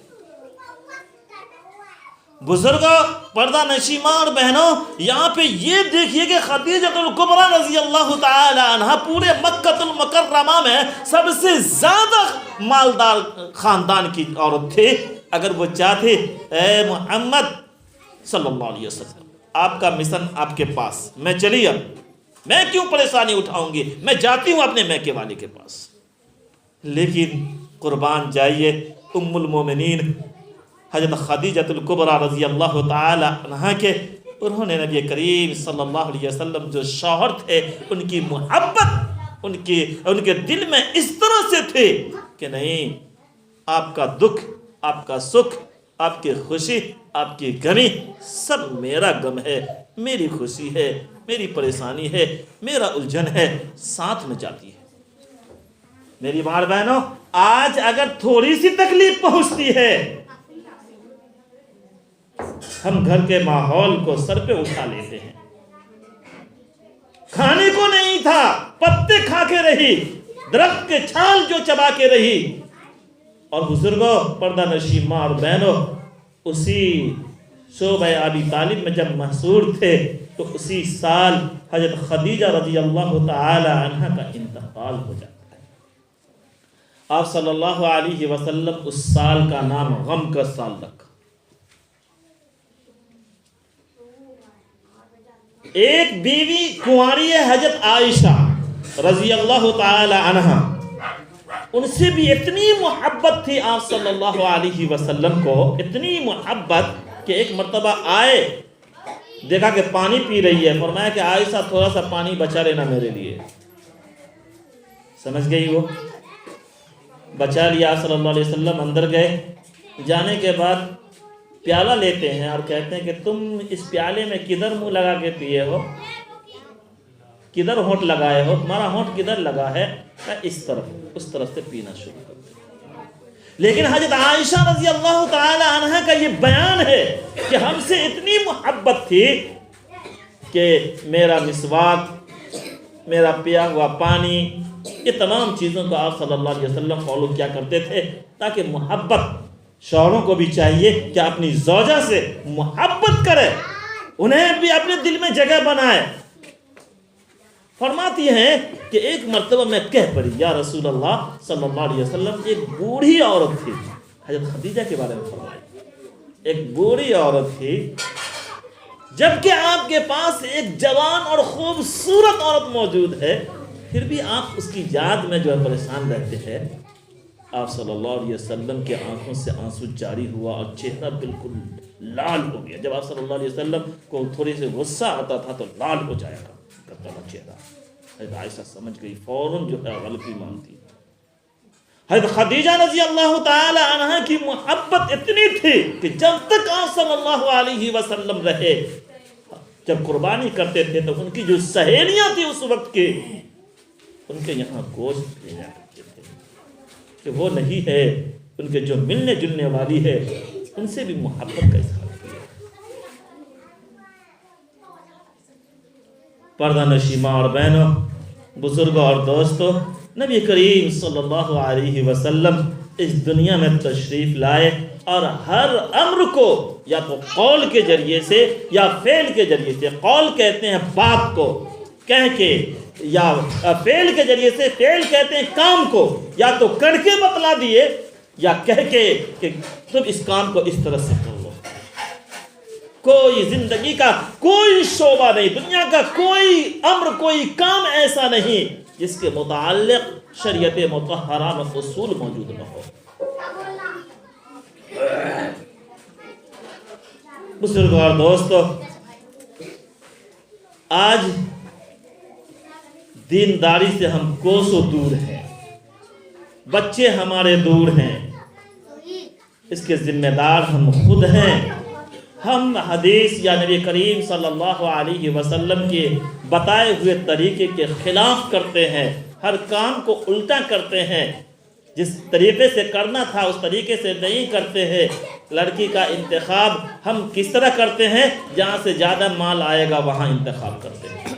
بزرگوں، پردہ نشیماں اور بہنوں، یہاں پہ یہ دیکھیے کہ خدیجہ الکبریٰ رضی اللہ تعالی عنہ پورے مکہ المکرمہ میں سب سے زیادہ مالدار خاندان کی عورت تھی۔ اگر وہ چاہتے، اے محمد صلی اللہ علیہ وسلم، آپ کا مشن آپ کے پاس، میں چلی، اب میں کیوں پریشانی اٹھاؤں گی، میں جاتی ہوں اپنے میکے والے کے پاس۔ لیکن قربان جائیے ام المومنین حضرت خدیجہ الکبریٰ رضی اللہ تعالی عنہ کے، انہوں نے نبی کریم صلی اللہ علیہ وسلم جو شوہر تھے، ان کی محبت ان کے دل میں اس طرح سے تھے کہ نہیں، آپ کا دکھ، آپ کا سکھ، آپ کی خوشی، آپ کی غمی سب میرا غم ہے، میری خوشی ہے، میری پریشانی ہے، میرا الجھن ہے، ساتھ میں جاتی ہے۔ میری ماں بہنوں، آج اگر تھوڑی سی تکلیف پہنچتی ہے، ہم گھر کے ماحول کو سر پہ اٹھا لیتے ہیں۔ کھانے کو نہیں تھا، پتے کھا کے رہی، درخت کے چھال جو چبا کے رہی۔ اور بزرگوں، پردہ نشین ماں اور بہنوں، اسی شعبہ ابی طالب میں جب محصور تھے تو اسی سال حضرت خدیجہ رضی اللہ تعالی عنہ کا انتقال ہو جاتا ہے۔ آپ صلی اللہ علیہ وسلم اس سال کا نام غم کا سال رکھا۔ ایک بیوی کنواری ہے حضرت عائشہ رضی اللہ تعالی عنہ، ان سے بھی اتنی محبت تھی آپ صلی اللہ علیہ وسلم کو، اتنی محبت کہ ایک مرتبہ آئے، دیکھا کہ پانی پی رہی ہے، فرمایا کہ عائشہ تھوڑا سا پانی بچا لینا میرے لیے۔ سمجھ گئی، وہ بچا لیا۔ صلی اللہ علیہ وسلم اندر گئے، جانے کے بعد پیالہ لیتے ہیں اور کہتے ہیں کہ تم اس پیالے میں کدھر منہ لگا کے پیے ہو، کدھر ہونٹ لگائے ہو، تمہارا ہونٹ کدھر لگا ہے؟ اس طرف سے پینا شروع کر دیا۔ لیکن حضرت عائشہ رضی اللہ تعالی عنہ کا یہ بیان ہے کہ ہم سے اتنی محبت تھی کہ میرا مسواک، میرا پیا ہوا پانی، یہ تمام چیزوں کو آپ صلی اللہ علیہ وسلم فالو کیا کرتے تھے، تاکہ محبت، شوہروں کو بھی چاہیے کہ اپنی زوجہ سے محبت کرے، انہیں بھی اپنے دل میں جگہ بنائے۔ فرماتی ہیں کہ ایک مرتبہ میں کہہ پڑی، یا رسول اللہ صلی اللہ علیہ وسلم، ایک بوڑھی عورت تھی، حضرت خدیجہ کے بارے میں فرمائی، ایک بوڑھی عورت تھی، جبکہ آپ کے پاس ایک جوان اور خوبصورت عورت موجود ہے، پھر بھی آپ اس کی یاد میں جو ہے پریشان رہتے ہیں۔ آپ صلی اللہ علیہ وسلم کے آنکھوں سے آنسو جاری ہوا اور چہرہ بالکل لال ہو گیا۔ جب آپ صلی اللہ علیہ وسلم کو تھوڑی سے غصہ آتا تھا تو لال ہو جایا کرتا تھا چہرہ۔ حضرت عائشہ سمجھ گئی، فوراً جو ہے غلطی مانتی۔ حضرت خدیجہ رضی اللہ تعالی عنہ کی محبت اتنی تھی کہ جب تک آپ صلی اللہ علیہ وسلم رہے، جب قربانی کرتے تھے تو ان کی جو سہیلیاں تھیں اس وقت کے، ان کے یہاں گوشت بھیجا کرتے تھے کہ وہ نہیں ہے، ان کے جو ملنے جلنے والی ہے ان سے بھی محبت کا اظہار کیا۔ پردہ نشین ماں اور بہنوں، بزرگوں اور دوستوں، نبی کریم صلی اللہ علیہ وسلم اس دنیا میں تشریف لائے اور ہر امر کو یا تو قول کے ذریعے سے یا فعل کے ذریعے سے، قول کہتے ہیں بات کو کہہ کے، یا فعل کے ذریعے سے، فعل کہتے ہیں کام کو، یا تو کر کے بتلا دیے یا کہہ کے کہ تم اس کام کو اس طرح سے کر لو۔ کوئی زندگی کا کوئی شعبہ نہیں، دنیا کا کوئی امر، کوئی کام ایسا نہیں جس کے متعلق شریعت مطہرہ میں اصول موجود نہ ہو۔ بزرگوں اور دوستوں، آج دینداری سے ہم کوسوں دور ہیں، بچے ہمارے دور ہیں، اس کے ذمہ دار ہم خود ہیں۔ ہم حدیث یا نبی کریم صلی اللہ علیہ وسلم کے بتائے ہوئے طریقے کے خلاف کرتے ہیں، ہر کام کو الٹا کرتے ہیں، جس طریقے سے کرنا تھا اس طریقے سے نہیں کرتے ہیں۔ لڑکی کا انتخاب ہم کس طرح کرتے ہیں؟ جہاں سے زیادہ مال آئے گا وہاں انتخاب کرتے ہیں۔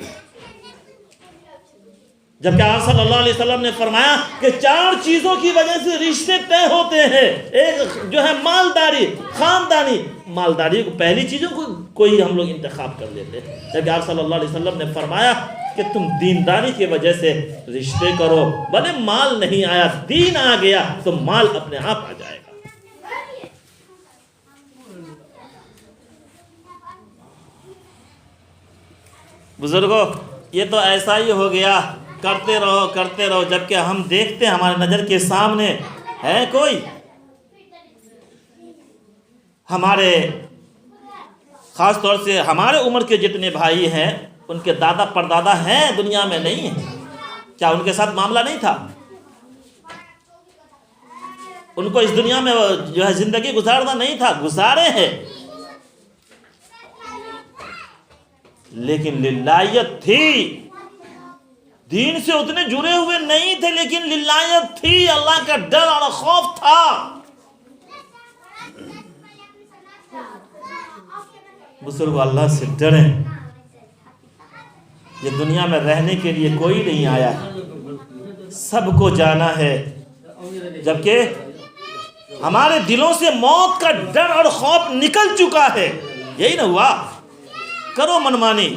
جبکہ آپ صلی اللہ علیہ وسلم نے فرمایا کہ 4 چیزوں کی وجہ سے رشتے طے ہوتے ہیں. ایک جو ہے مالداری، خاندانی. مالداری کو پہلی چیزوں کو کوئی ہم لوگ انتخاب کر لیتے ہیں، جبکہ آپ صلی اللہ علیہ وسلم نے فرمایا کہ تم دینداری کی وجہ سے رشتے کرو. بھلے مال نہیں آیا، دین آ گیا تو مال اپنے آپ آ جائے گا. بزرگوں، یہ تو ایسا ہی ہو گیا، کرتے رہو، جبکہ ہم دیکھتے ہیں ہمارے نظر کے سامنے ہے کوئی، ہمارے خاص طور سے ہمارے عمر کے جتنے بھائی ہیں ان کے دادا پردادا ہیں دنیا میں نہیں ہیں. کیا ان کے ساتھ معاملہ نہیں تھا؟ ان کو اس دنیا میں جو ہے زندگی گزارنا نہیں تھا، گزارے ہیں، لیکن للہیت تھی. دین سے اتنے جڑے ہوئے نہیں تھے لیکن للہیت تھی، اللہ کا ڈر اور خوف تھا. بزرگو، اللہ سے ڈریں. یہ دنیا میں رہنے کے لیے کوئی نہیں آیا ہے، سب کو جانا ہے. جبکہ ہمارے دلوں سے موت کا ڈر اور خوف نکل چکا ہے. یہی نہ ہوا؟ کرو منمانی.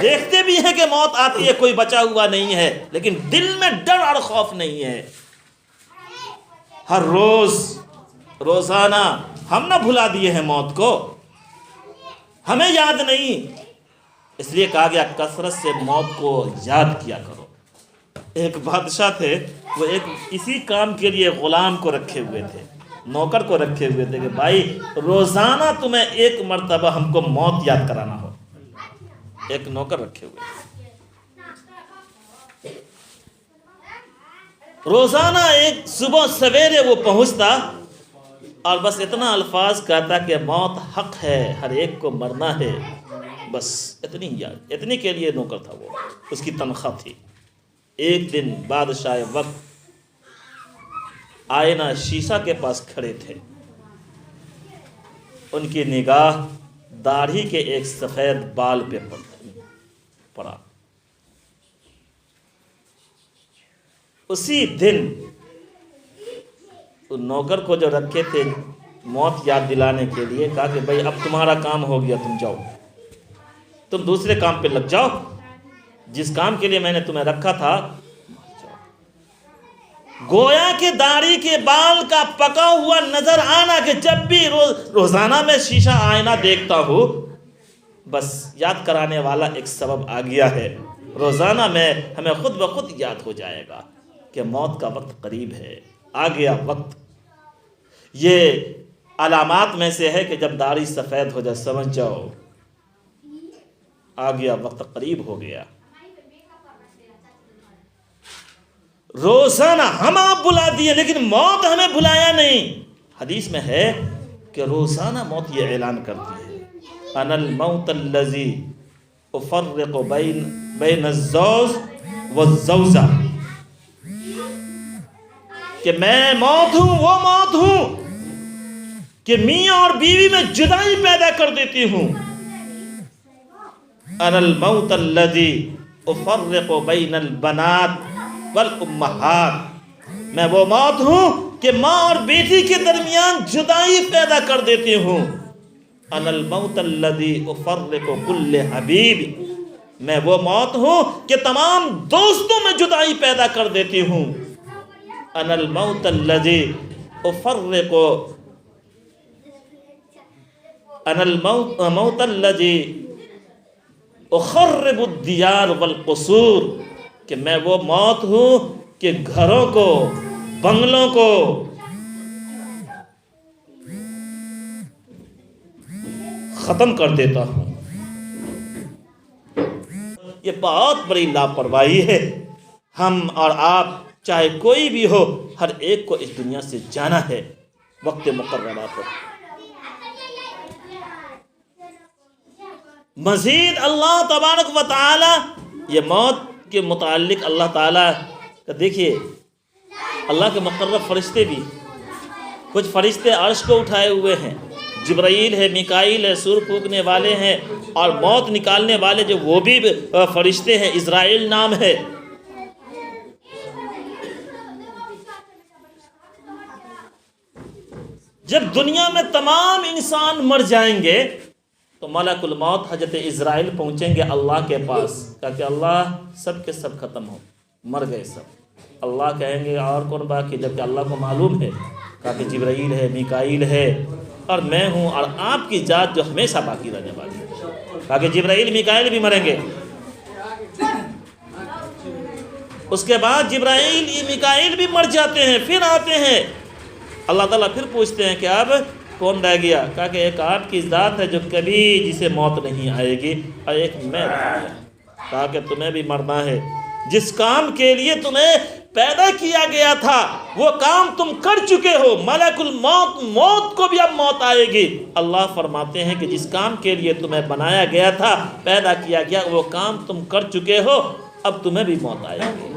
دیکھتے بھی ہیں کہ موت آتی ہے، کوئی بچا ہوا نہیں ہے، لیکن دل میں ڈر اور خوف نہیں ہے. ہر روزانہ ہم نہ بھلا دیے ہیں موت کو، ہمیں یاد نہیں. اس لیے کہا گیا کثرت سے موت کو یاد کیا کرو. ایک بادشاہ تھے، وہ ایک اسی کام کے لیے غلام کو رکھے ہوئے تھے، نوکر کو رکھے ہوئے تھے کہ بھائی روزانہ تمہیں 1 مرتبہ ہم کو موت یاد کرانا ہو. ایک نوکر رکھے ہوئے، روزانہ ایک صبح سویرے وہ پہنچتا اور بس اتنا الفاظ کہتا کہ موت حق ہے، ہر ایک کو مرنا ہے. بس اتنی یاد، اتنے کے لیے نوکر تھا وہ، اس کی تنخواہ تھی. ایک دن بادشاہ وقت آئینہ شیشہ کے پاس کھڑے تھے. ان کی نگاہ داڑھی کے ایک سفید بال پہ پڑا. اسی دن نوکر کو جو رکھے تھے موت یاد دلانے کے لیے، کہا کہ بھائی اب تمہارا کام ہو گیا، تم جاؤ، تم دوسرے کام پہ لگ جاؤ، جس کام کے لیے میں نے تمہیں رکھا تھا. گویا کہ داڑھی کے بال کا پکا ہوا نظر آنا کہ جب بھی روزانہ میں شیشہ آئینہ دیکھتا ہوں، بس یاد کرانے والا ایک سبب آ گیا ہے. روزانہ میں ہمیں خود بخود یاد ہو جائے گا کہ موت کا وقت قریب ہے، آ گیا وقت. یہ علامات میں سے ہے کہ جب داڑھی سفید ہو جائے سمجھ جاؤ آ گیا وقت، قریب ہو گیا. روزانہ ہم آپ بلا دیے لیکن موت ہمیں بلایا نہیں. حدیث میں ہے کہ روزانہ موت یہ اعلان کرتی ہے، انا الموت الذی افرق بین الزوج والزوجہ، کہ میں موت ہوں، وہ موت ہوں کہ میاں اور بیوی میں جدائی پیدا کر دیتی ہوں. انا الموت الذی افرق بین البنات والامہات، میں وہ موت ہوں کہ ماں اور بیٹی کے درمیان جدائی پیدا کر دیتی ہوں. انا الموت الذی افرق کل حبیب، میں وہ موت ہوں کہ تمام دوستوں میں جدائی پیدا کر دیتی ہوں. انا الموت الذی افرق، انا الموت الذی اخرب الدیار والقصور، کہ میں وہ موت ہوں کہ گھروں کو، بنگلوں کو ختم کر دیتا ہوں. یہ بہت بڑی لاپرواہی ہے. ہم اور آپ چاہے کوئی بھی ہو، ہر ایک کو اس دنیا سے جانا ہے وقت مقررہ پر. مزید اللہ تبارک و تعالی یہ موت کے متعلق اللہ تعالیٰ کا دیکھیے، اللہ کے مقرب فرشتے بھی، کچھ فرشتے عرش کو اٹھائے ہوئے ہیں، جبرائیل ہے، میکائیل ہے، سور پھونکنے والے ہیں، اور موت نکالنے والے جو وہ بھی فرشتے ہیں، اسرائیل نام ہے۔ جب دنیا میں تمام انسان مر جائیں گے تو ملک الموت حضرت اسرائیل پہنچیں گے اللہ کے پاس، کہ اللہ سب کے سب ختم ہو، مر گئے سب۔ اللہ کہیں گے اور کون باقی؟ جبکہ اللہ کو معلوم ہے، کہا کہ جبرائیل ہے، میکائیل ہے اور میں ہوں، اور آپ کی ذات جو ہمیشہ باقی رہنے والی ہے۔ کہا کہ جبرائیل میکائیل بھی مریں گے۔ اس کے بعد جبرائیل میکائیل بھی مر جاتے ہیں، پھر آتے ہیں اللہ تعالیٰ، پھر پوچھتے ہیں کہ اب کون رہ گیا؟ کہا کہ ایک آپ کی ذات ہے جو کبھی جسے موت نہیں آئے گی، اور ایک میں رہ گیا۔ کہا کہ تمہیں بھی مرنا ہے، جس کام کے لیے تمہیں پیدا کیا گیا تھا وہ کام تم کر چکے ہو، ملک الموت، موت کو بھی اب موت آئے گی۔ اللہ فرماتے ہیں کہ جس کام کے لیے تمہیں بنایا گیا تھا، پیدا کیا گیا، وہ کام تم کر چکے ہو، اب تمہیں بھی موت آئے گی۔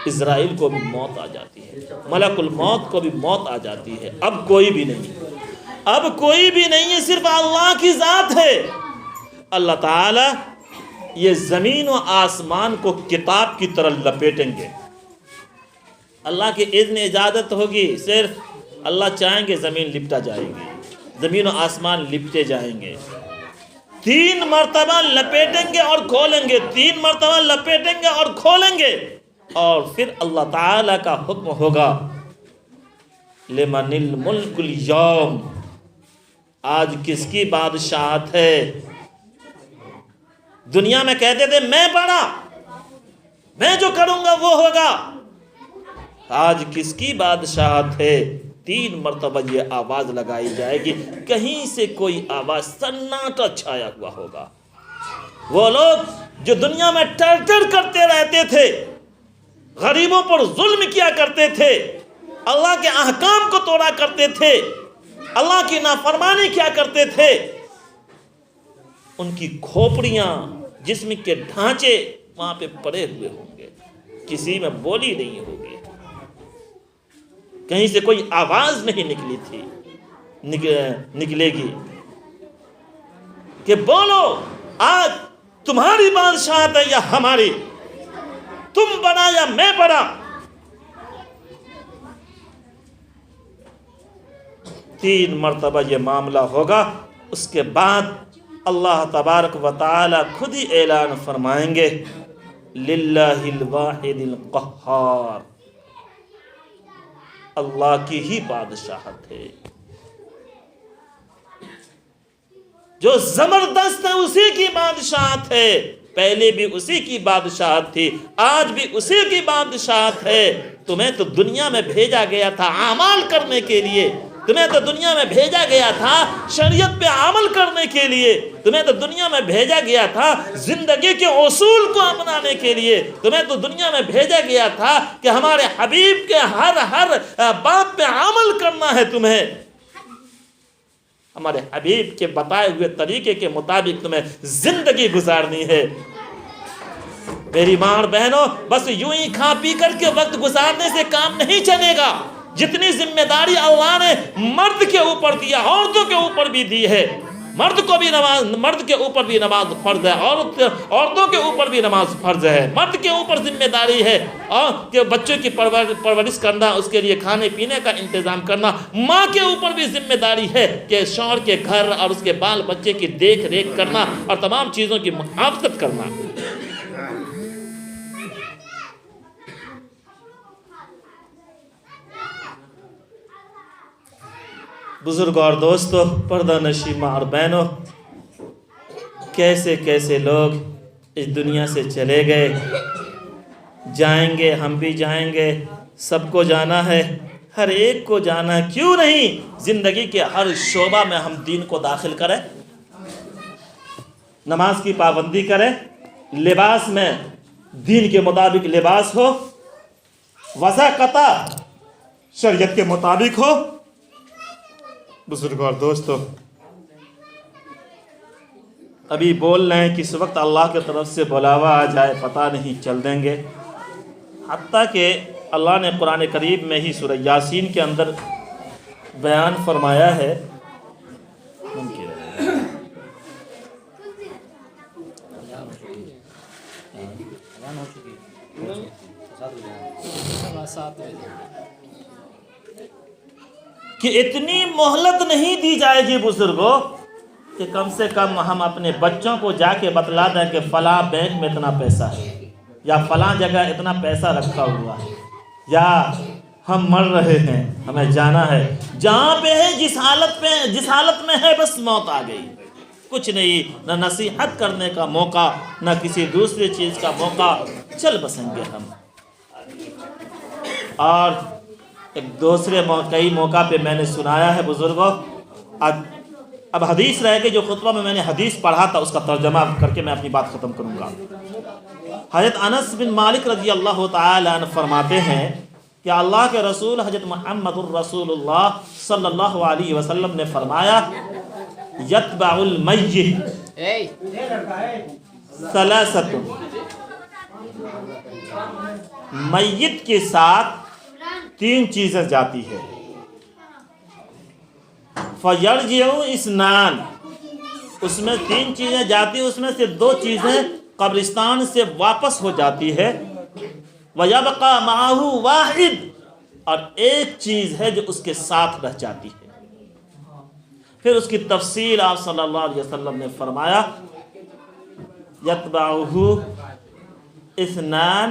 اسرائیل کو بھی موت آ جاتی ہے، ملک الموت کو بھی موت آ جاتی ہے۔ اب کوئی بھی نہیں، اب کوئی بھی نہیں ہے، صرف اللہ کی ذات ہے۔ اللہ تعالیٰ یہ زمین و آسمان کو کتاب کی طرح لپیٹیں گے۔ اللہ کی اذن اجازت ہوگی، صرف اللہ چاہیں گے زمین لپٹا جائے گی، زمین و آسمان لپٹے جائیں گے۔ 3 مرتبہ لپیٹیں گے اور کھولیں گے، 3 مرتبہ لپیٹیں گے اور کھولیں گے، اور پھر اللہ تعالیٰ کا حکم ہوگا لمن الملک اليوم، آج کس کی بادشاہت ہے؟ دنیا میں کہتے تھے میں بڑا، میں جو کروں گا وہ ہوگا، آج کس کی بادشاہت ہے؟ 3 مرتبہ یہ آواز لگائی جائے گی، کہیں سے کوئی آواز، سناٹا چھایا ہوا ہوگا۔ وہ لوگ جو دنیا میں ٹرٹر کرتے رہتے تھے، غریبوں پر ظلم کیا کرتے تھے، اللہ کے احکام کو توڑا کرتے تھے، اللہ کی نافرمانی کیا کرتے تھے، ان کی کھوپڑیاں، جسم کے ڈھانچے وہاں پہ پڑے ہوئے ہوں گے، کسی میں بولی نہیں ہوگی، کہیں سے کوئی آواز نہیں نکلی تھی، نکلے گی کہ بولو آج تمہاری بادشاہت ہے یا ہماری، تم بڑا یا میں بڑا۔ 3 مرتبہ یہ معاملہ ہوگا، اس کے بعد اللہ تبارک و تعالی خود ہی اعلان فرمائیں گے للہ الواحد القہار، اللہ کی ہی بادشاہت ہے، جو زبردست ہے اسی کی بادشاہت ہے، پہلے بھی اسی کی بادشاہت تھی، آج بھی اسی کی بادشاہت ہے۔ تمہیں تو دنیا میں بھیجا گیا تھا اعمال کرنے کے لیے، تمہیں تو دنیا میں بھیجا گیا تھا شریعت پہ عمل کرنے کے لیے، تمہیں تو دنیا میں بھیجا گیا تھا زندگی کے اصول کو اپنانے کے لیے، تمہیں تو دنیا میں بھیجا گیا تھا کہ ہمارے حبیب کے ہر بات پہ عمل کرنا ہے، تمہیں ہمارے حبیب کے بتائے ہوئے طریقے کے مطابق تمہیں زندگی گزارنی ہے۔ میری ماں اور بہنوں، بس یوں ہی کھا پی کر کے وقت گزارنے سے کام نہیں چلے گا۔ جتنی ذمہ داری اللہ نے مرد کے اوپر دیا، عورتوں کے اوپر بھی دی ہے۔ مرد کے اوپر بھی نماز فرض ہے، عورتوں کے اوپر بھی نماز فرض ہے۔ مرد کے اوپر ذمہ داری ہے اور کہ بچوں کی پرورش کرنا، اس کے لیے کھانے پینے کا انتظام کرنا۔ ماں کے اوپر بھی ذمہ داری ہے کہ شوہر کے گھر اور اس کے بال بچے کی دیکھ ریکھ کرنا اور تمام چیزوں کی محافظت کرنا۔ بزرگوں اور دوستوں، پردہ نشی ماں اور بہنوں، کیسے کیسے لوگ اس دنیا سے چلے گئے، جائیں گے، ہم بھی جائیں گے، سب کو جانا ہے، ہر ایک کو جانا ہے۔ کیوں نہیں زندگی کے ہر شعبہ میں ہم دین کو داخل کریں، نماز کی پابندی کریں، لباس میں دین کے مطابق لباس ہو، وضع قطع شریعت کے مطابق ہو۔ بزرگوں اور دوستو، ابھی بول رہے ہیں کس وقت اللہ کی طرف سے بلاوا آ جائے پتہ نہیں، چل دیں گے۔ حتیٰ کہ اللہ نے قرآن کریم میں ہی سورہ یاسین کے اندر بیان فرمایا ہے کہ اتنی مہلت نہیں دی جائے گی بزرگوں کہ کم سے کم ہم اپنے بچوں کو جا کے بتلا دیں کہ فلاں بینک میں اتنا پیسہ ہے یا فلاں جگہ اتنا پیسہ رکھا ہوا ہے، یا ہم مر رہے ہیں ہمیں جانا ہے، جہاں پہ ہے جس حالت میں ہے بس موت آ گئی، کچھ نہیں، نہ نصیحت کرنے کا موقع، نہ کسی دوسری چیز کا موقع، چل بسیں گے ہم۔ اور ایک دوسرے کئی موقع پہ میں نے سنایا ہے بزرگوں، اب حدیث رہ گئی، جو خطبہ میں نے حدیث پڑھا تھا اس کا ترجمہ کر کے میں اپنی بات ختم کروں گا۔ حضرت انس بن مالک رضی اللہ تعالی عنہ فرماتے ہیں کہ اللہ کے رسول حضرت محمد الرسول اللہ صلی اللہ علیہ وسلم نے فرمایا، یتبع المیت ثلاثۃ، میت کے ساتھ تین چیزیں جاتی ہے، فَيَرْجِعُ اثنان، اس میں تین چیزیں جاتی ہیں، اس میں سے دو چیزیں قبرستان سے واپس ہو جاتی ہے، وَيَبْقَى مَعَهُ وَاحِد، اور ایک چیز ہے جو اس کے ساتھ رہ جاتی ہے۔ پھر اس کی تفصیل آپ صلی اللہ علیہ وسلم نے فرمایا، يَتْبَعُهُ اثنان،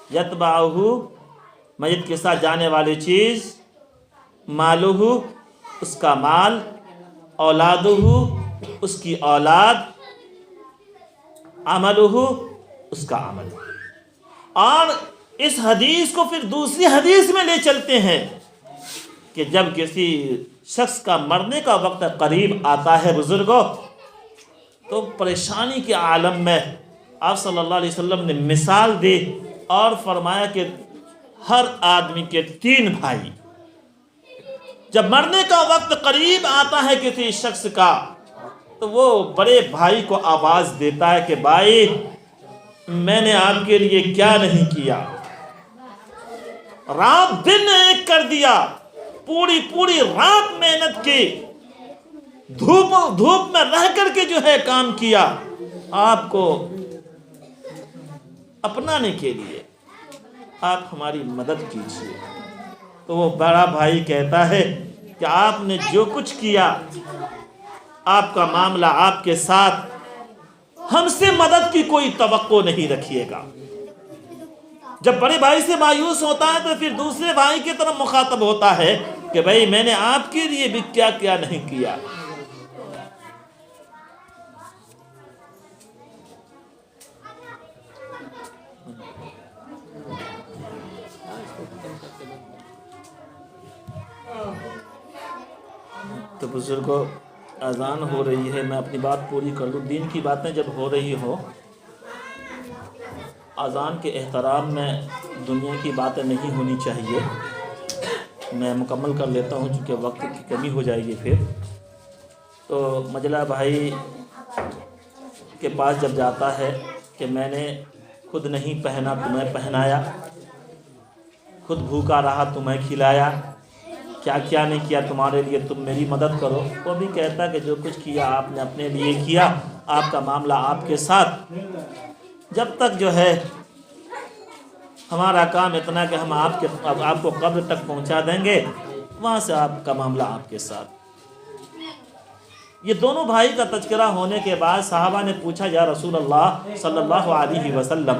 يَتْبَعُهُ میت کے ساتھ جانے والی چیز، مالُهُ اس کا مال، اولادُهُ اس کی اولاد، عملُهُ اس کا عمل۔ اور اس حدیث کو پھر دوسری حدیث میں لے چلتے ہیں کہ جب کسی شخص کا مرنے کا وقت قریب آتا ہے بزرگوں، تو پریشانی کے عالم میں آپ صلی اللہ علیہ وسلم نے مثال دی اور فرمایا کہ ہر آدمی کے تین بھائی، جب مرنے کا وقت قریب آتا ہے کسی شخص کا، تو وہ بڑے بھائی کو آواز دیتا ہے کہ بھائی میں نے آپ کے لیے کیا نہیں کیا، رات دن ایک کر دیا، پوری رات محنت کی، دھوپ میں رہ کر کے جو ہے کام کیا آپ کو اپنانے کے لیے، آپ ہماری مدد کیجیے۔ تو وہ بڑا بھائی کہتا ہے کہ آپ نے جو کچھ کیا، آپ کا معاملہ آپ کے ساتھ، ہم سے مدد کی کوئی توقع نہیں رکھیے گا۔ جب بڑے بھائی سے مایوس ہوتا ہے تو پھر دوسرے بھائی کی طرف مخاطب ہوتا ہے کہ بھائی میں نے آپ کے لیے بھی کیا کیا نہیں کیا۔ تو بزرگوں، اذان ہو رہی ہے، میں اپنی بات پوری کر لوں۔ دین کی باتیں جب ہو رہی ہو، اذان کے احترام میں دنیا کی باتیں نہیں ہونی چاہیے۔ میں مکمل کر لیتا ہوں چونکہ وقت کی کمی ہو جائے گی پھر۔ تو مجلہ بھائی کے پاس جب جاتا ہے کہ میں نے خود نہیں پہنا تمہیں پہنایا، خود بھوکا رہا تمہیں کھلایا، کیا کیا نہیں کیا تمہارے لیے، تم میری مدد کرو۔ وہ بھی کہتا کہ جو کچھ کیا آپ نے اپنے لیے کیا، آپ کا معاملہ آپ کے ساتھ، جب تک جو ہے ہمارا کام اتنا کہ ہم آپ کو قبر تک پہنچا دیں گے، وہاں سے آپ کا معاملہ آپ کے ساتھ۔ یہ دونوں بھائی کا تذکرہ ہونے کے بعد صحابہ نے پوچھا، یا رسول اللہ صلی اللہ علیہ وسلم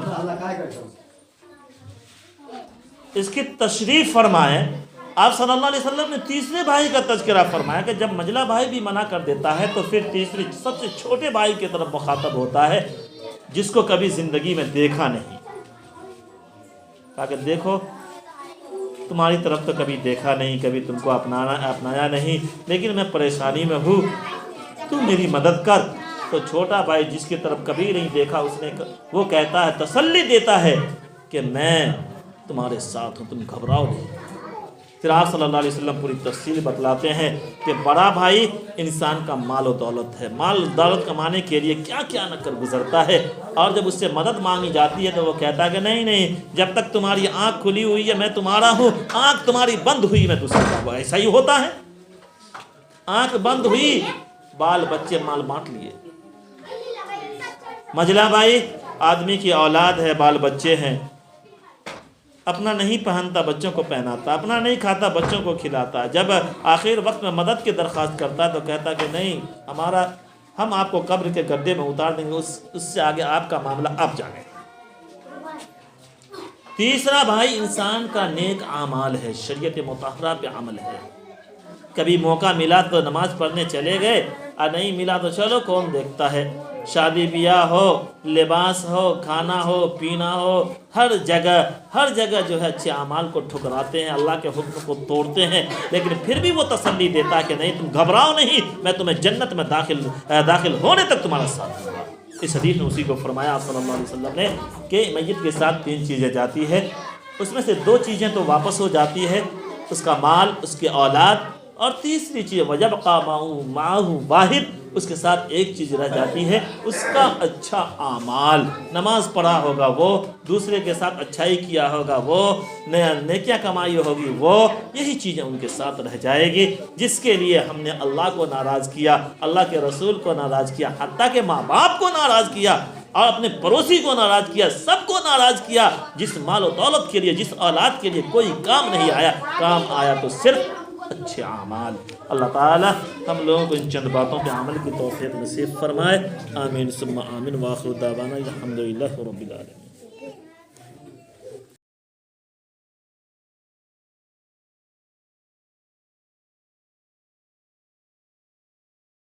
اس کی تشریف فرمائیں۔ آپ صلی اللہ علیہ وسلم نے تیسرے بھائی کا تذکرہ فرمایا کہ جب مجلہ بھائی بھی منع کر دیتا ہے تو پھر تیسری سب سے چھوٹے بھائی کی طرف مخاطب ہوتا ہے جس کو کبھی زندگی میں دیکھا نہیں، کہا کہ دیکھو تمہاری طرف تو کبھی دیکھا نہیں، کبھی تم کو اپنایا نہیں، لیکن میں پریشانی میں ہوں، تو میری مدد کر۔ تو چھوٹا بھائی جس کی طرف کبھی نہیں دیکھا، وہ کہتا ہے، تسلی دیتا ہے کہ میں تمہارے ساتھ ہوں، تم گھبراؤ نہیں۔ پھر آپ صلی اللہ علیہ وسلم پوری تفصیل بتلاتے ہیں کہ بڑا بھائی انسان کا مال و دولت ہے، مال و دولت کمانے کے لیے کیا کیا نہ کر گزرتا ہے، اور جب اس سے مدد مانگی جاتی ہے تو وہ کہتا ہے کہ نہیں، جب تک تمہاری آنکھ کھلی ہوئی ہے میں تمہارا ہوں، آنکھ تمہاری بند ہوئی میں دوسرے کا ہوں۔ ایسا ہی ہوتا ہے، آنکھ بند ہوئی، بال بچے مال بانٹ لیے۔ مجلہ بھائی آدمی کی اولاد ہے، بال بچے ہیں، اپنا نہیں پہنتا بچوں کو پہناتا، اپنا نہیں کھاتا بچوں کو کھلاتا، جب آخر وقت میں مدد کی درخواست کرتا تو کہتا کہ نہیں، ہم آپ کو قبر کے گڈھے میں اتار دیں گے، اس سے آگے آپ کا معاملہ آپ جانیں۔ تیسرا بھائی انسان کا نیک اعمال ہے، شریعت مطہرہ پہ عمل ہے۔ کبھی موقع ملا تو نماز پڑھنے چلے گئے، اور نہیں ملا تو چلو کون دیکھتا ہے، شادی بیاہ ہو، لباس ہو، کھانا ہو، پینا ہو، ہر جگہ جو ہے اچھے اعمال کو ٹھکراتے ہیں، اللہ کے حکم کو توڑتے ہیں، لیکن پھر بھی وہ تسلی دیتا ہے کہ نہیں، تم گھبراؤ نہیں، میں تمہیں جنت میں داخل ہونے تک تمہارا ساتھ دوں گا۔ اس حدیث میں اسی کو فرمایا آپ صلی اللہ علیہ وسلم نے کہ میت کے ساتھ 3 چیزیں جاتی ہے، اس میں سے 2 چیزیں تو واپس ہو جاتی ہے، اس کا مال، اس کی اولاد، اور تیسری چیز وَيَبْقَى مَعَهُ واحد، اس کے ساتھ ایک چیز رہ جاتی ہے، اس کا اچھا اعمال، نماز پڑھا ہوگا وہ، دوسرے کے ساتھ اچھائی کیا ہوگا وہ، نیکیاں کمائی ہوگی وہ، یہی چیزیں ان کے ساتھ رہ جائے گی، جس کے لیے ہم نے اللہ کو ناراض کیا، اللہ کے رسول کو ناراض کیا، حتیٰ کہ ماں باپ کو ناراض کیا، اور اپنے پڑوسی کو ناراض کیا، سب کو ناراض کیا، جس مال و دولت کے لیے، جس اولاد کے لیے کوئی کام نہیں آیا، کام آیا تو صرف اچھے اعمال۔ اللہ تعالی ہم لوگوں کو ان چند باتوں پہ عمل کی توفیق نصیب فرمائے، آمین ثم آمین، وآخر دعوانا الحمدللہ رب العالمین۔